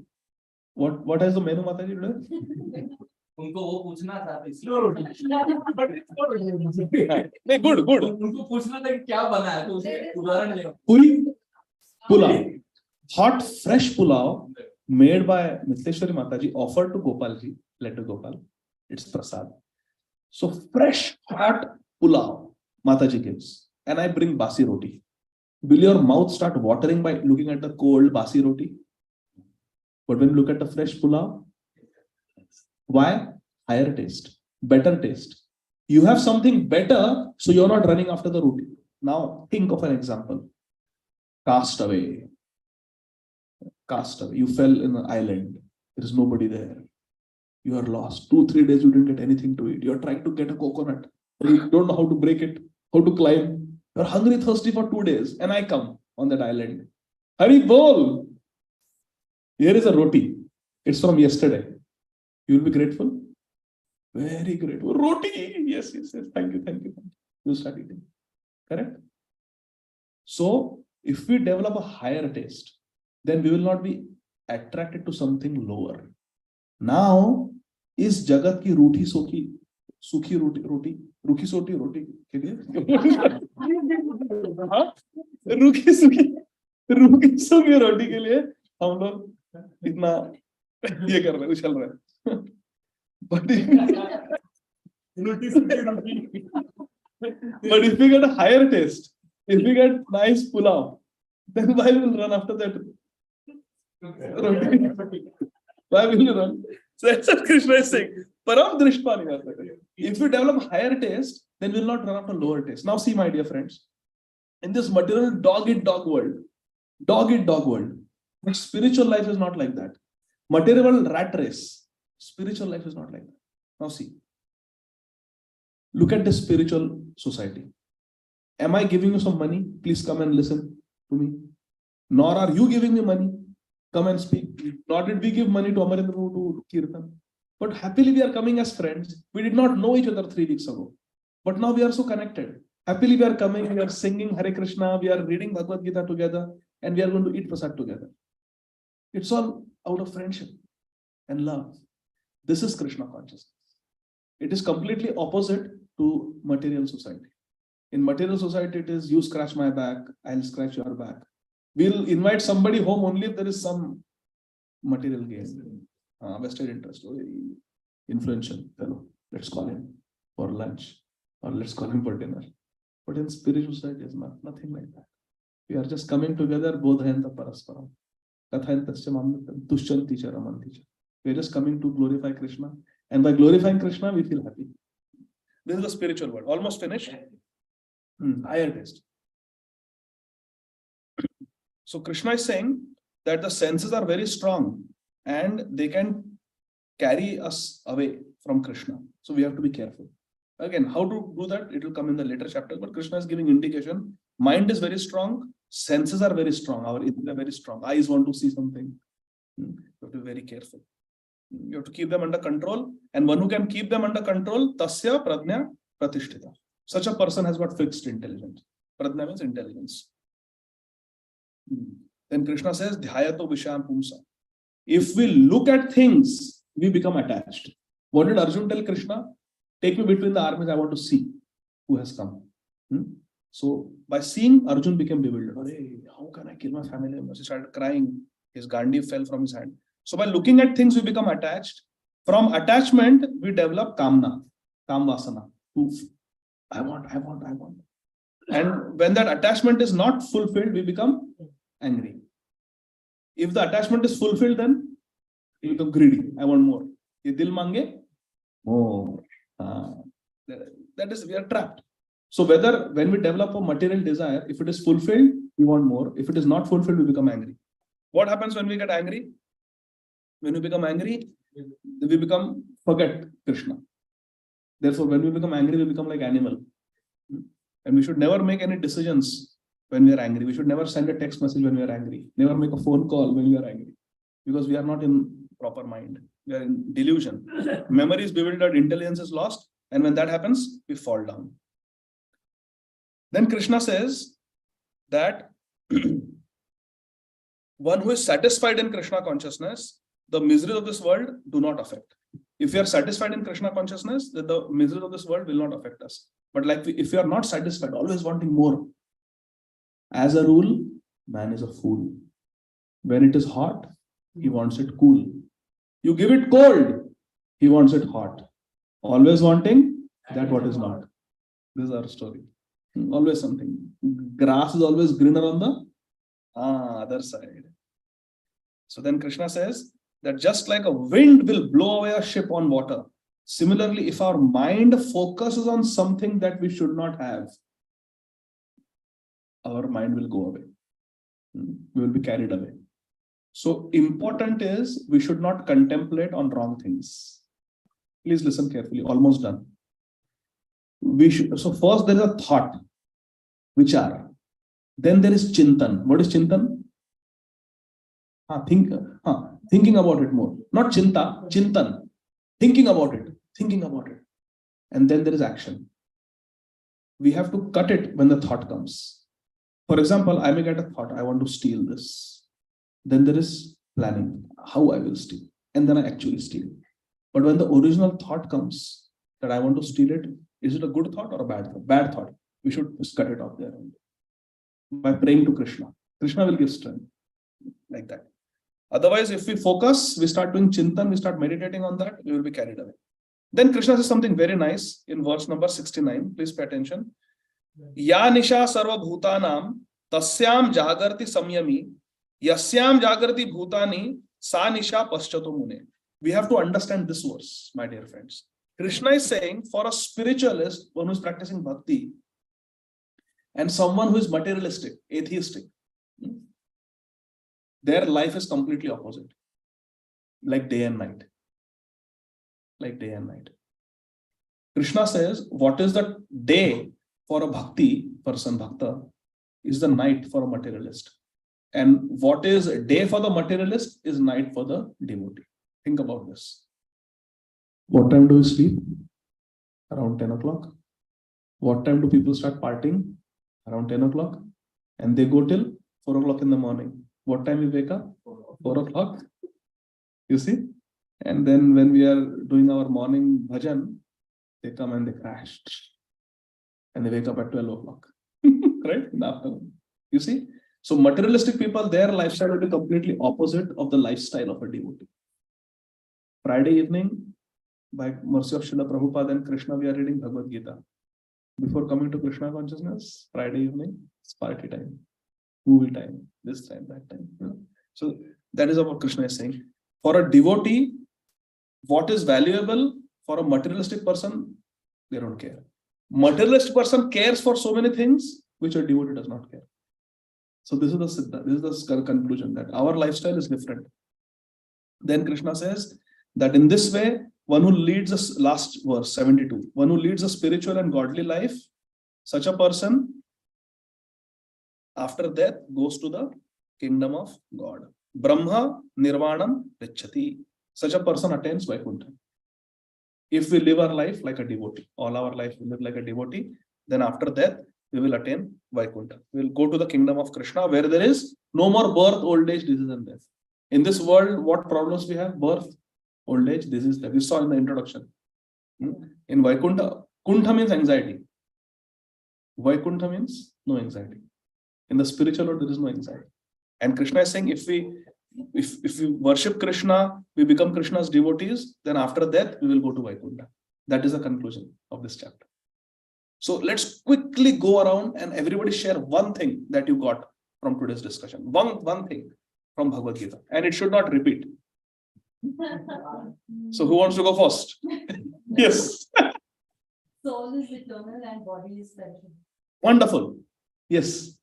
what has the menu Mataji today? उनको वो पूछना था नहीं good उनको पूछना था कि क्या बना है तो उसने उदाहरण लिया pulao, hot fresh pulao made by Mithleshwari Mataji, offered to Gopalji, led to Gopal. It's prasad. So fresh hot pulao Mataji gives, and I bring basi roti. Will your mouth start watering by looking at the cold basi roti? But when you look at the fresh pulao, why? Higher taste, better taste. You have something better, so you're not running after the roti. Now think of an example. Cast away. You fell in an island. There is nobody there. You are lost. 2-3 days you didn't get anything to eat. You're trying to get a coconut. You don't know how to break it, how to climb. You're hungry, thirsty for 2 days. And I come on that island. Hari bol! Here is a roti. It's from yesterday. You will be grateful? Very grateful. Roti! Yes. Thank you. You start eating. Correct? So, if we develop a higher taste, then we will not be attracted to something lower. Now, is jagat ki ruki sukhi roti ke liye? Ruki sukhi roti ke liye hum log itna ye kar rahe, uchal rahe. But if we get a higher taste, if we get nice pulao, then why will run after that? Why will you run? So that's what Krishna is saying. Param drishtva nivartate. If we develop higher taste, then we will not run after lower taste. Now see, my dear friends, in this material dog-eat-dog world, but spiritual life is not like that. Material rat race. Spiritual life is not like that. Now see, look at the spiritual society. Am I giving you some money? Please come and listen to me. Nor are you giving me money. Come and speak. Nor did we give money to Amarendra to Kirtan. But happily we are coming as friends. We did not know each other 3 weeks ago. But now we are so connected. Happily we are coming, we are singing Hare Krishna, we are reading Bhagavad Gītā together, and we are going to eat prasad together. It's all out of friendship and love. This is Krishna consciousness. It is completely opposite to material society. In material society, it is you scratch my back, I'll scratch your back. We'll invite somebody home only if there is some material gain, vested interest. influential fellow. Let's call him for lunch, or let's call him for dinner. But in spiritual side, it's nothing like that. We are just coming together, bodhayanta parasparam. Kathayantasya mamritam, tushyanti cha ramanti cha. We are just coming to glorify Krishna. And by glorifying Krishna, we feel happy. This is the spiritual world. Almost finished. Higher taste. So Krishna is saying that the senses are very strong and they can carry us away from Krishna. So we have to be careful. Again, how to do that? It will come in the later chapter, but Krishna is giving indication. Mind is very strong, senses are very strong, our indriya are very strong. Eyes want to see something. You have to be very careful. You have to keep them under control, and one who can keep them under control, tasya prajna pratishtita. Such a person has got fixed intelligence. Prajna means intelligence. Then Krishna says, dhyayato vishayam pumsa. If we look at things, we become attached. What did Arjun tell Krishna? Take me between the armies, I want to see who has come. So by seeing, Arjun became bewildered. Hey, how can I kill my family members? He started crying. His Gandhi fell from his hand. So by looking at things, we become attached. From attachment, we develop kamna, kam vasana. I want. And when that attachment is not fulfilled, we become angry. If the attachment is fulfilled, then you become greedy. I want more. Ye dil mange more. That is, we are trapped. So whether when we develop a material desire, if it is fulfilled, we want more. If it is not fulfilled, we become angry. What happens when we get angry? When we become angry, we forget Krishna. Therefore, when we become angry, we become like animal. And we should never make any decisions when we are angry. We should never send a text message when we are angry. Never make a phone call when we are angry. Because we are not in proper mind. We are in delusion. Memory is bewildered, intelligence is lost. And when that happens, we fall down. Then Krishna says that one who is satisfied in Krishna consciousness, the miseries of this world do not affect. If we are satisfied in Krishna consciousness, then the miseries of this world will not affect us. But if we are not satisfied, always wanting more, as a rule, man is a fool. When it is hot, he wants it cool. You give it cold, he wants it hot. Always wanting that what is not. This is our story. Always something. Grass is always greener on the other side. So then Krishna says that just like a wind will blow away a ship on water, similarly, if our mind focuses on something that we should not have, our mind will go away. We will be carried away. So important is we should not contemplate on wrong things. Please listen carefully. Almost done. So first there is a thought, vichara. Then there is chintan. What is chintan? Thinking about it more. Not chinta, chintan. Thinking about it. And then there is action. We have to cut it when the thought comes. For example, I may get a thought, I want to steal this. Then there is planning, how I will steal. And then I actually steal. But when the original thought comes that I want to steal it, is it a good thought or a bad thought? Bad thought. We should just cut it off there. By praying to Krishna. Krishna will give strength. Like that. Otherwise, if we focus, we start doing chintan, we start meditating on that, we will be carried away. Then Krishna says something very nice in verse number 69. Please pay attention. Ya nisha sarva bhutanam tasyam jagarti samyami yasyam jagarti bhutani sa nisha paschato mune. We have to understand this verse, my dear friends. Krishna is saying for a spiritualist, one who is practicing bhakti, and someone who is materialistic, atheistic, their life is completely opposite. Like day and night. Krishna says, what is the day for a bhakti person, bhakta, is the night for a materialist. And what is day for the materialist is night for the devotee. Think about this. What time do we sleep? Around 10 o'clock. What time do people start partying? Around 10 o'clock. And they go till 4 o'clock in the morning. What time we wake up? 4 o'clock. You see? And then when we are doing our morning bhajan, they come and they crash. And they wake up at 12 o'clock. Right? In the afternoon. You see? So materialistic people, their lifestyle will be completely opposite of the lifestyle of a devotee. Friday evening, by mercy of Srila Prabhupada and Krishna, we are reading Bhagavad Gita. Before coming to Krishna consciousness, Friday evening, it's party time, movie time, this time, that time. So that is what Krishna is saying. For a devotee, what is valuable for a materialistic person, they don't care. Materialistic person cares for so many things which a devotee does not care. So this is the siddha, this is the conclusion that our lifestyle is different. Then Krishna says that in this way, one who leads us, last verse 72, one who leads a spiritual and godly life, such a person after death goes to the kingdom of God. Brahma nirvanam richati. Such a person attains Vaikuntha. If we live our life like a devotee, all our life we live like a devotee, then after death we will attain Vaikuntha. We will go to the kingdom of Krishna where there is no more birth, old age, disease and death. In this world, what problems we have? Birth, old age, disease, death. We saw in the introduction. In Vaikuntha, Kuntha means anxiety. Vaikuntha means no anxiety. In the spiritual world, there is no anxiety. And Krishna is saying, if we worship Krishna, we become Krishna's devotees, then after death, we will go to Vaikuntha. That is the conclusion of this chapter. So let's quickly go around and everybody share one thing that you got from today's discussion. One thing from Bhagavad Gita. And it should not repeat. So who wants to go first? Yes. Soul is eternal and body is temporal. Wonderful. Yes.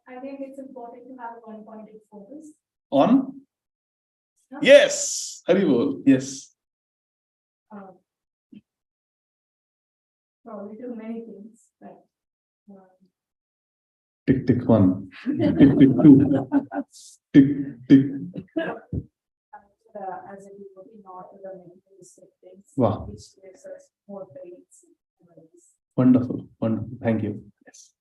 I think it's important to have one pointed focus. On? Yes. Hari Bol. Yes. Probably too many things, but Tick, tick, one. Tick, tick, two. Tick, tick. as a devotee, not to the materialistic things, Wow. which gives us more faith. Wonderful. Wonderful. Thank you. Yes.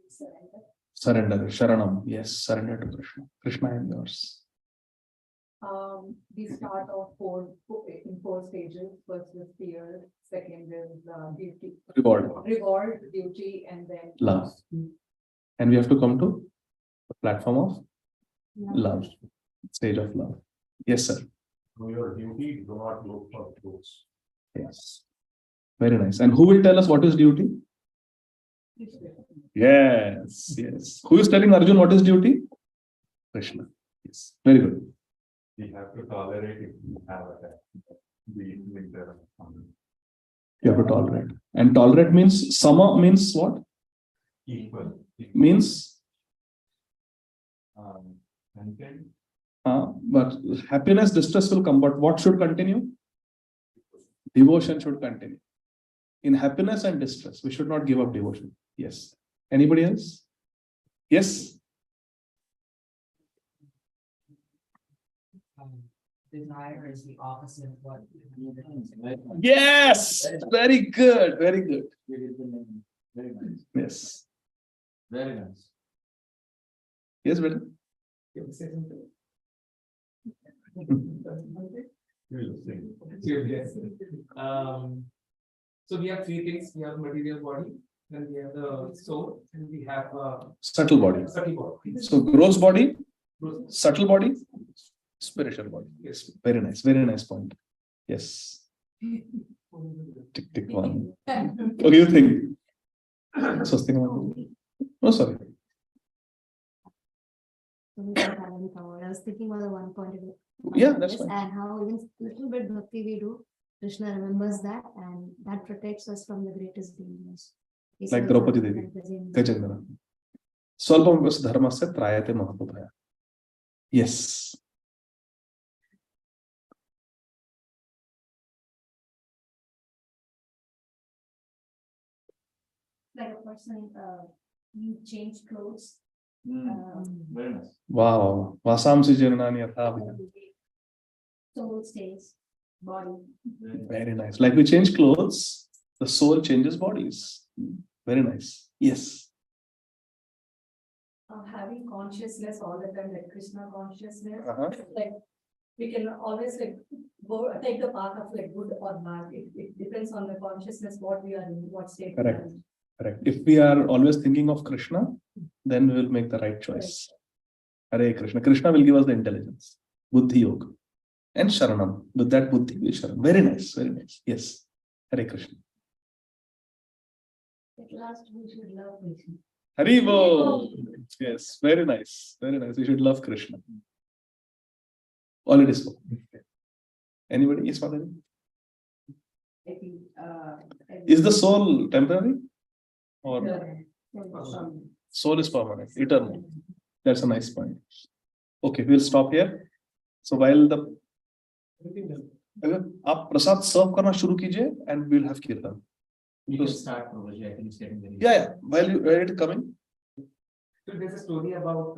Surrender. Surrender. Sharanam. Yes. Surrender to Krishna. Krishna, I am yours. We start off in four stages. First is fear, second is duty, Reward. duty, and then Love. And we have to come to the platform of love. Stage of love. Yes, sir. Know your duty, do not look for fruits. Yes. Very nice. And who will tell us what is duty? Yes. Yes. Who is telling Arjun what is duty? Krishna. Yes. Very good. We have to tolerate if we have the winter. You have to tolerate. And tolerate means sama means what? Equal. Means Content. but happiness, distress will come. But what should continue? Devotion should continue. In happiness and distress, we should not give up devotion. Yes. Anybody else? Yes. Desire is the opposite of what. Yes. Very good. Very good. Very nice. Yes. Very nice. Yes, better. You will sing. Yes. So we have three things. We have material body, then we have the soul, and we have Subtle body. subtle body. So gross body, subtle body, spiritual body. Yes. Very nice. Very nice point. Yes. Tick, tick, one. What do you think? No, sorry. I was thinking about the one point of view. Yeah, that's fine. And how even little bit bhakti we do, Krishna remembers that, and that protects us from the greatest dangers. Like Draupadi Devi. Gajendra. Swalpam vas dharmasya trayate mahabhaya. Yes. Like a person, you change clothes. Very nice. Wow. Vasamsi jirnani yatha. Soul stays, body. Very nice. Like we change clothes, the soul changes bodies. Very nice. Yes. Having consciousness all the time, like Krishna consciousness, Uh-huh. like we can always like go take the path of like good or bad. It depends on the consciousness what we are in, what state. we are Correct. in. Correct. If we are always thinking of Krishna, then we will make the right choice. Hare Krishna. Krishna will give us the intelligence. Buddhi yoga. and Sharanam. With that buddhi, we Sharanam. Very nice, very nice. Yes. Hare Krishna. At last, we should love Krishna. Haribo. Yes, very nice. Very nice. We should love Krishna. Already spoken. Anybody? Yes, Madhavi? I think, Is the soul temporary? Or soul is permanent, eternal? That's a nice point. Okay, we'll stop here. So while the आप प्रसाद सर्व करना शुरू कीजिए and we'll have kirtan. You can start, Prabhuji. I think it's getting very. Yeah. While you are it coming. So there's a story about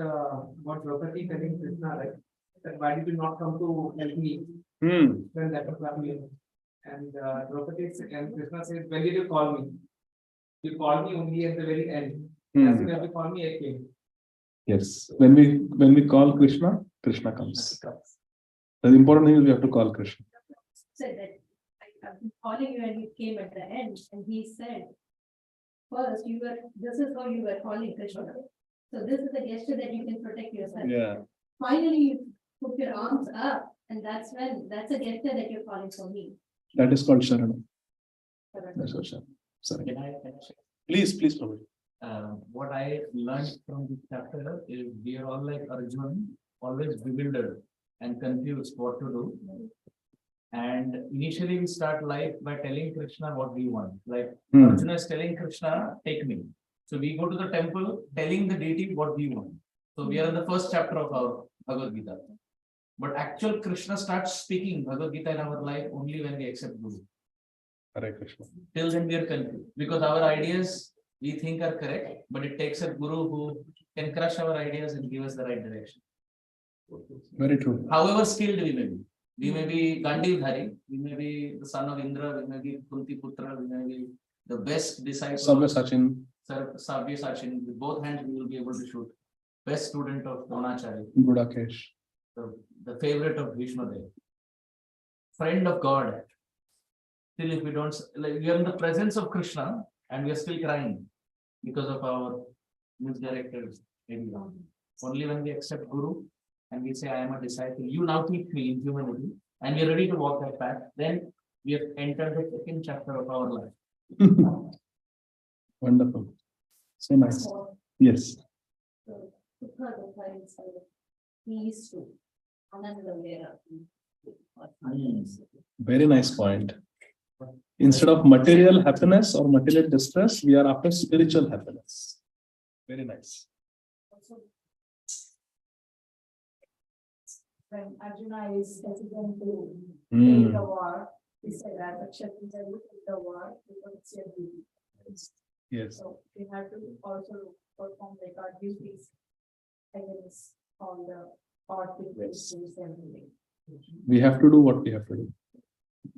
Draupadi telling Krishna, right? That why did you not come to help me when that was happening? And Draupadi and Krishna says, when did you call me? You called me only at the very end. As soon as you call me, I came. Yes. When we call Krishna, Krishna comes. The important thing is we have to call Krishna. said that I've been calling you and you came at the end, and he said, first this is how you were calling Krishna. So this is the gesture that you can protect yourself. Yeah. Finally, you put your arms up, and that's a gesture that you're calling for me. That is called Sharanam. That's what Sharanam. Sorry. Can I share? Please, Prabhu. What I learned from this chapter is we are all like Arjun, always bewildered and confused what to do. And initially we start life by telling Krishna what we want. Like Arjuna is telling Krishna, take me. So we go to the temple telling the deity what we want. So we are in the first chapter of our Bhagavad Gita. But actual Krishna starts speaking Bhagavad Gita in our life only when we accept Guru. Hare Krishna. Till then we are confused because our ideas we think are correct, but it takes a guru who can crush our ideas and give us the right direction. Very true. However skilled we may be Gandhidhari, we may be the son of Indra, we may be Kunti Putra, we may be the best disciple. Sabya Sachin. Sabya Sachin. With both hands we will be able to shoot. Best student of Dronacharya. Gudakesh. The favorite of Bhishma Dev. Friend of God. Still if we don't, like we are in the presence of Krishna and we are still crying because of our misdirected idea. Only when we accept Guru and we say, I am a disciple, you now teach me in humanity, and we are ready to walk that path, then we have entered the second chapter of our life. Wonderful. So nice. Yes. Very nice point. Instead of material happiness or material distress, we are after spiritual happiness. Very nice. When Arjuna is hesitant to take the war, he said that Kshatriya will take the war because it's your duty. Yes. So we have to also perform like our duties against all the odd situations and everything. We have to do what we have to do.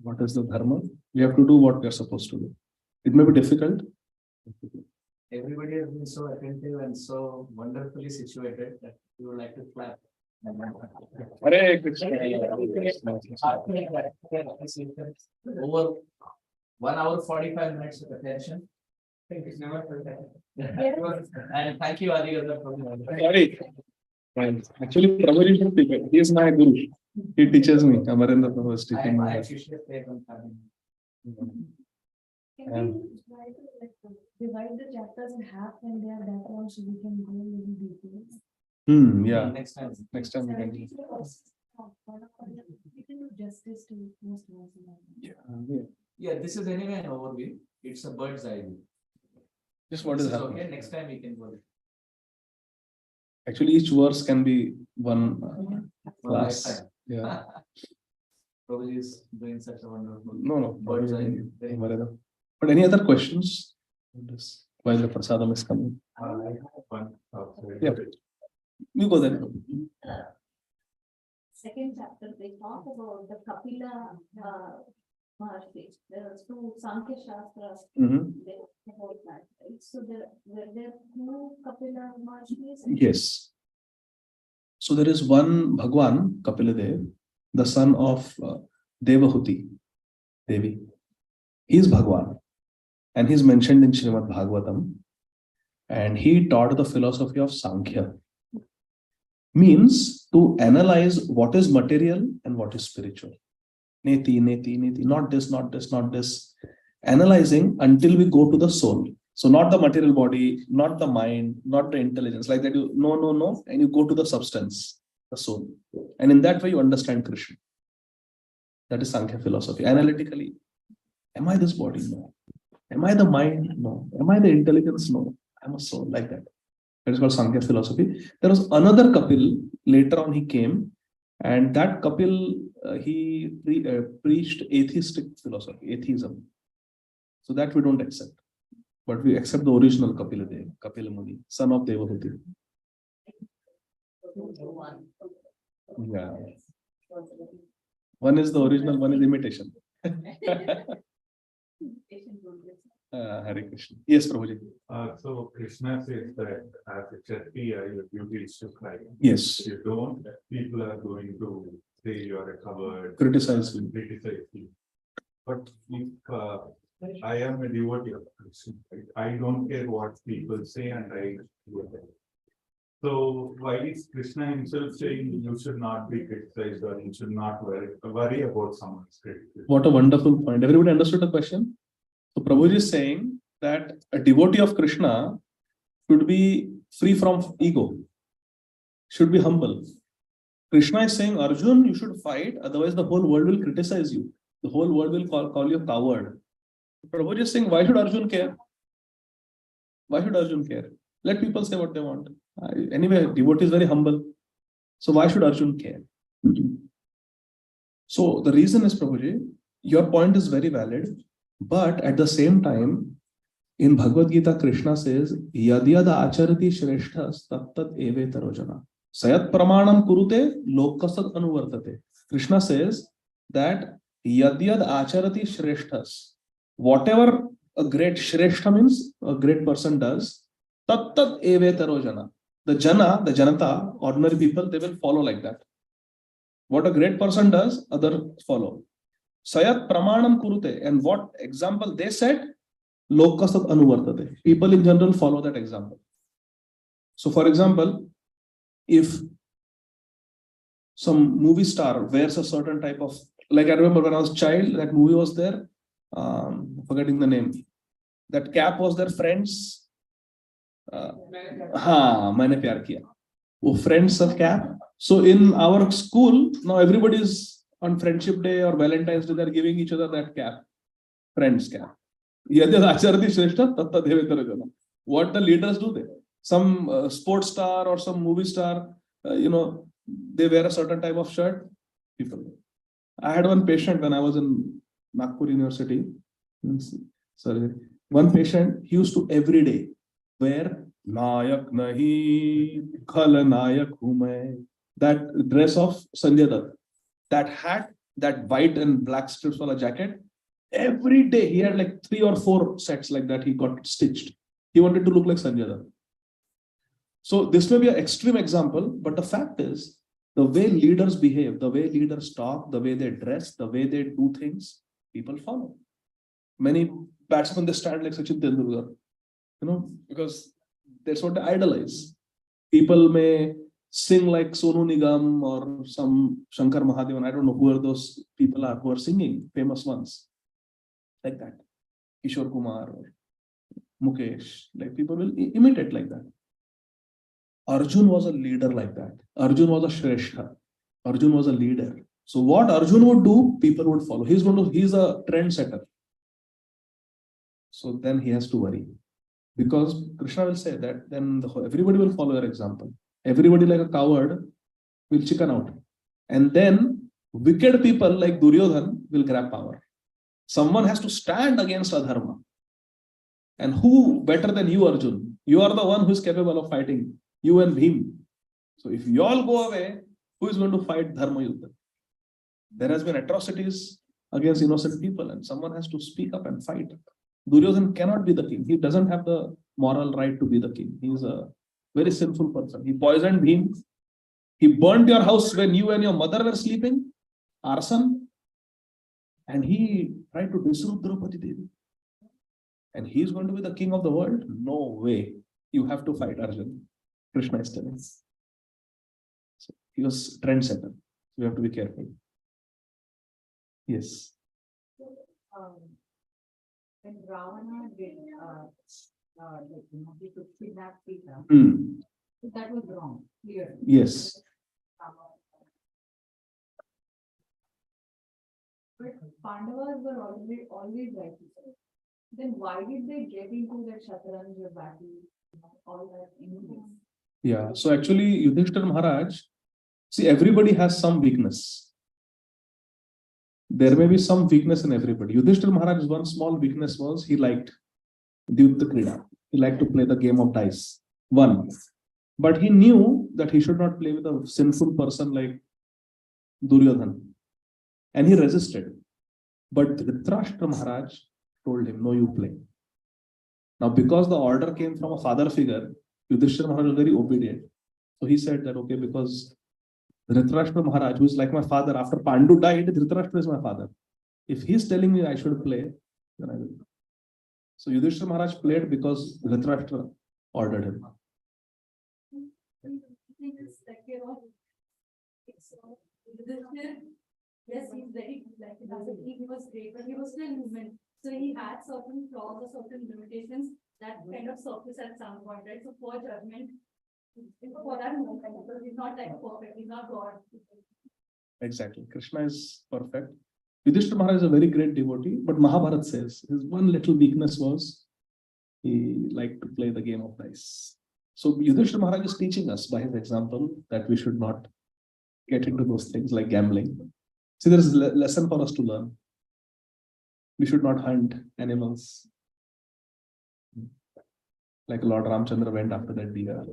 What is the dharma? We have to do what we are supposed to do. It may be difficult. Everybody has been so attentive and so wonderfully situated that we would like to clap. Hare Krishna. Over 1 hour 45 minutes of attention. It's never felt that. And thank you, Ādi Gadādhara. Sorry. Actually, Prabhuji should teach me. He is my guru. He teaches me. Amarendra Prabhu is teaching me. I actually should have taken time. Can we try to like divide the chapters in half when they are that long so we can go in details? Yeah. Next time. Next time we can do. We can do justice to most of us. Yeah. This is anyway an overview. It's a bird's eye view. Just what This is is happening. okay. Next time we can go. Actually, each verse can be one class. Lifetime. Yeah. Prabhuji is doing such a wonderful. No. Bird's eye view. Very good. But any other questions? While the prasadam is coming. I have one. Yeah. You go then. Second chapter, they talk about the Kapila Maharshi. There are two Sankhya Shastras. They talk about that, right? So were there two Kapila Maharshis? Yes. So there is one Bhagwan, Kapiladev, the son of Devahuti, Devi. He is Bhagwan. And he is mentioned in Srimad Bhagavatam. And he taught the philosophy of Sankhya. means to analyze what is material and what is spiritual. Neti, neti, neti, not this, not this, not this. Analyzing until we go to the soul. So not the material body, not the mind, not the intelligence. Like that, you no, and you go to the substance, the soul. And in that way, you understand Krishna. That is Sankhya philosophy. Analytically, am I this body? No. Am I the mind? No. Am I the intelligence? No. I'm a soul, like that. That is called Sankhya philosophy. There was another Kapil, later on he came, and that Kapil, he preached atheistic philosophy, atheism. So that we don't accept. But we accept the original Kapila Deva, Kapila Muni, son of Devahuti. Yeah. One is the original, one is imitation. Hare Krishna. Yes, Prabhuji. So Krishna says that as a Kshatriya, your duty is to fight. Yes. If you don't, people are going to say you are a coward, Criticize you. criticize you. But if I am a devotee of Krishna, right? I don't care what people say, and I do it. So why is Krishna himself saying you should not be criticized, or you should not worry about someone's criticism? What a wonderful point. Everybody understood the question? So Prabhuji is saying that a devotee of Krishna should be free from ego, should be humble. Krishna is saying, Arjun, you should fight, otherwise the whole world will criticize you. The whole world will call you a coward. Prabhuji is saying, why should Arjun care? Why should Arjun care? Let people say what they want. Anyway, devotee is very humble. So why should Arjun care? So the reason is, Prabhuji, your point is very valid. But at the same time, in Bhagavad Gītā, Krishna says, Yad yad acharati shreshthas tat tat eve tarojana. Sayat pramanam kurute lokasad anuvartate. Krishna says that Yad yad acharati shreshthas. Whatever a great Shrestha means, a great person does, tat tat eve tarojana. The jana, the janata, ordinary people, they will follow like that. What a great person does, others follow. Sayat pramanam kurute. And what example they said, lokasat anuvartate. People in general follow that example. So for example, if some movie star wears a certain type of, like I remember when I was a child, that movie was there, forgetting the name. That cap was their Friends. Maine Pyar Kiya. Oh, Friends of cap. So in our school, now everybody is on Friendship Day or Valentine's Day, they're giving each other that cap. Friends cap. What the leaders do, some sports star or some movie star, they wear a certain type of shirt. People. I had one patient when I was in Nagpur University. Sorry, one patient, he used to every day wear Nayak Nahi, Khal Nayak Hu Main, that dress of Sanjay Dutt, that hat, that white and black strips wala jacket. Every day he had like 3 or 4 sets like that. He got stitched. He wanted to look like Sanjay Dutt. So this may be an extreme example, but the fact is, the way leaders behave, the way leaders talk, the way they dress, the way they do things, people follow. Many batsmen, they stand like Sachin Tendulkar, because that's what they idolize. People may sing like Sonu Nigam or some Shankar Mahadevan. I don't know who are those people are who are singing, famous ones. Like that. Kishore Kumar or Mukesh. Like people will imitate like that. Arjun was a leader like that. Arjun was a Shrestha. Arjun was a leader. So what Arjun would do, people would follow. He's a trendsetter. So then he has to worry. Because Krishna will say that then everybody will follow your example. Everybody like a coward will chicken out. And then wicked people like Duryodhan will grab power. Someone has to stand against adharma. And who better than you, Arjun? You are the one who is capable of fighting. You and Bhim. So if you all go away, who is going to fight Dharma Yuddha? There has been atrocities against innocent people, and someone has to speak up and fight. Duryodhan cannot be the king. He doesn't have the moral right to be the king. He is a very sinful person. He poisoned Bhim. He burnt your house when you and your mother were sleeping. Arson. And he tried to disrupt Draupadi Devi. And he is going to be the king of the world? No way. You have to fight, Arjun. Krishna is telling. He was trendsetter. You have to be careful. Yes. When Ravana did, he could kidnap Sita, Hmm. that was wrong, clear. Yes. But Pandavas were always right. Then why did they get into that Shatranj battle, all that anything? Yeah. So actually, Yudhishthira Maharaj, see, everybody has some weakness. There may be some weakness in everybody. Yudhishthira Maharaj's one small weakness was he liked Dyutta Krida. He liked to play the game of dice. One. But he knew that he should not play with a sinful person like Duryodhana. And he resisted. But Dhritarashtra Maharaj told him, no, you play. Now, because the order came from a father figure, Yudhishthira Maharaj was very obedient. So he said that, okay, because Dhritarashtra Maharaj, who is like my father, after Pandu died, Dhritarashtra is my father. If he's telling me I should play, then I will. So Yudhishthira Maharaj played because Dhritarashtra ordered him. Yes, he's very like he was great, but he was still human. So he had certain flaws or certain limitations that kind of surface at some point, right? So for judgment, for that moment, he's not like perfect, he's not God. Exactly. Krishna is perfect. Yudhishthira Maharaj is a very great devotee, but Mahabharata says his one little weakness was he liked to play the game of dice. So Yudhishthira Maharaj is teaching us by his example that we should not get into those things like gambling. See, there is a lesson for us to learn. We should not hunt animals. Like Lord Ramchandra went after that deer.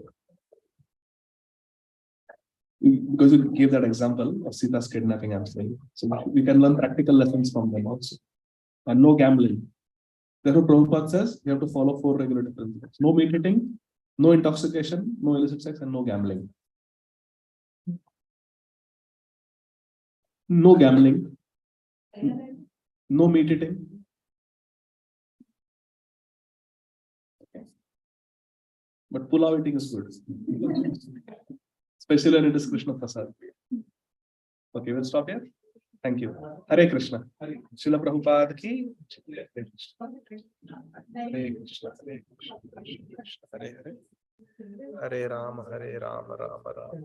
Because you gave that example of Sita's kidnapping, I'm saying. So we can learn practical lessons from them also. And no gambling. Therefore, Prabhupada says you have to follow 4 regulative principles. No meat eating, no intoxication, no illicit sex, and no gambling. No gambling. No meat eating. Okay. But pulao eating is good. Especially when it is Krishna Prasad. Okay, we'll stop here. Thank you. Hare Krishna. Srila Prabhupada ki. Hare Krishna. Hare Krishna. Hare Hare. Hare Rama, Rama Rama.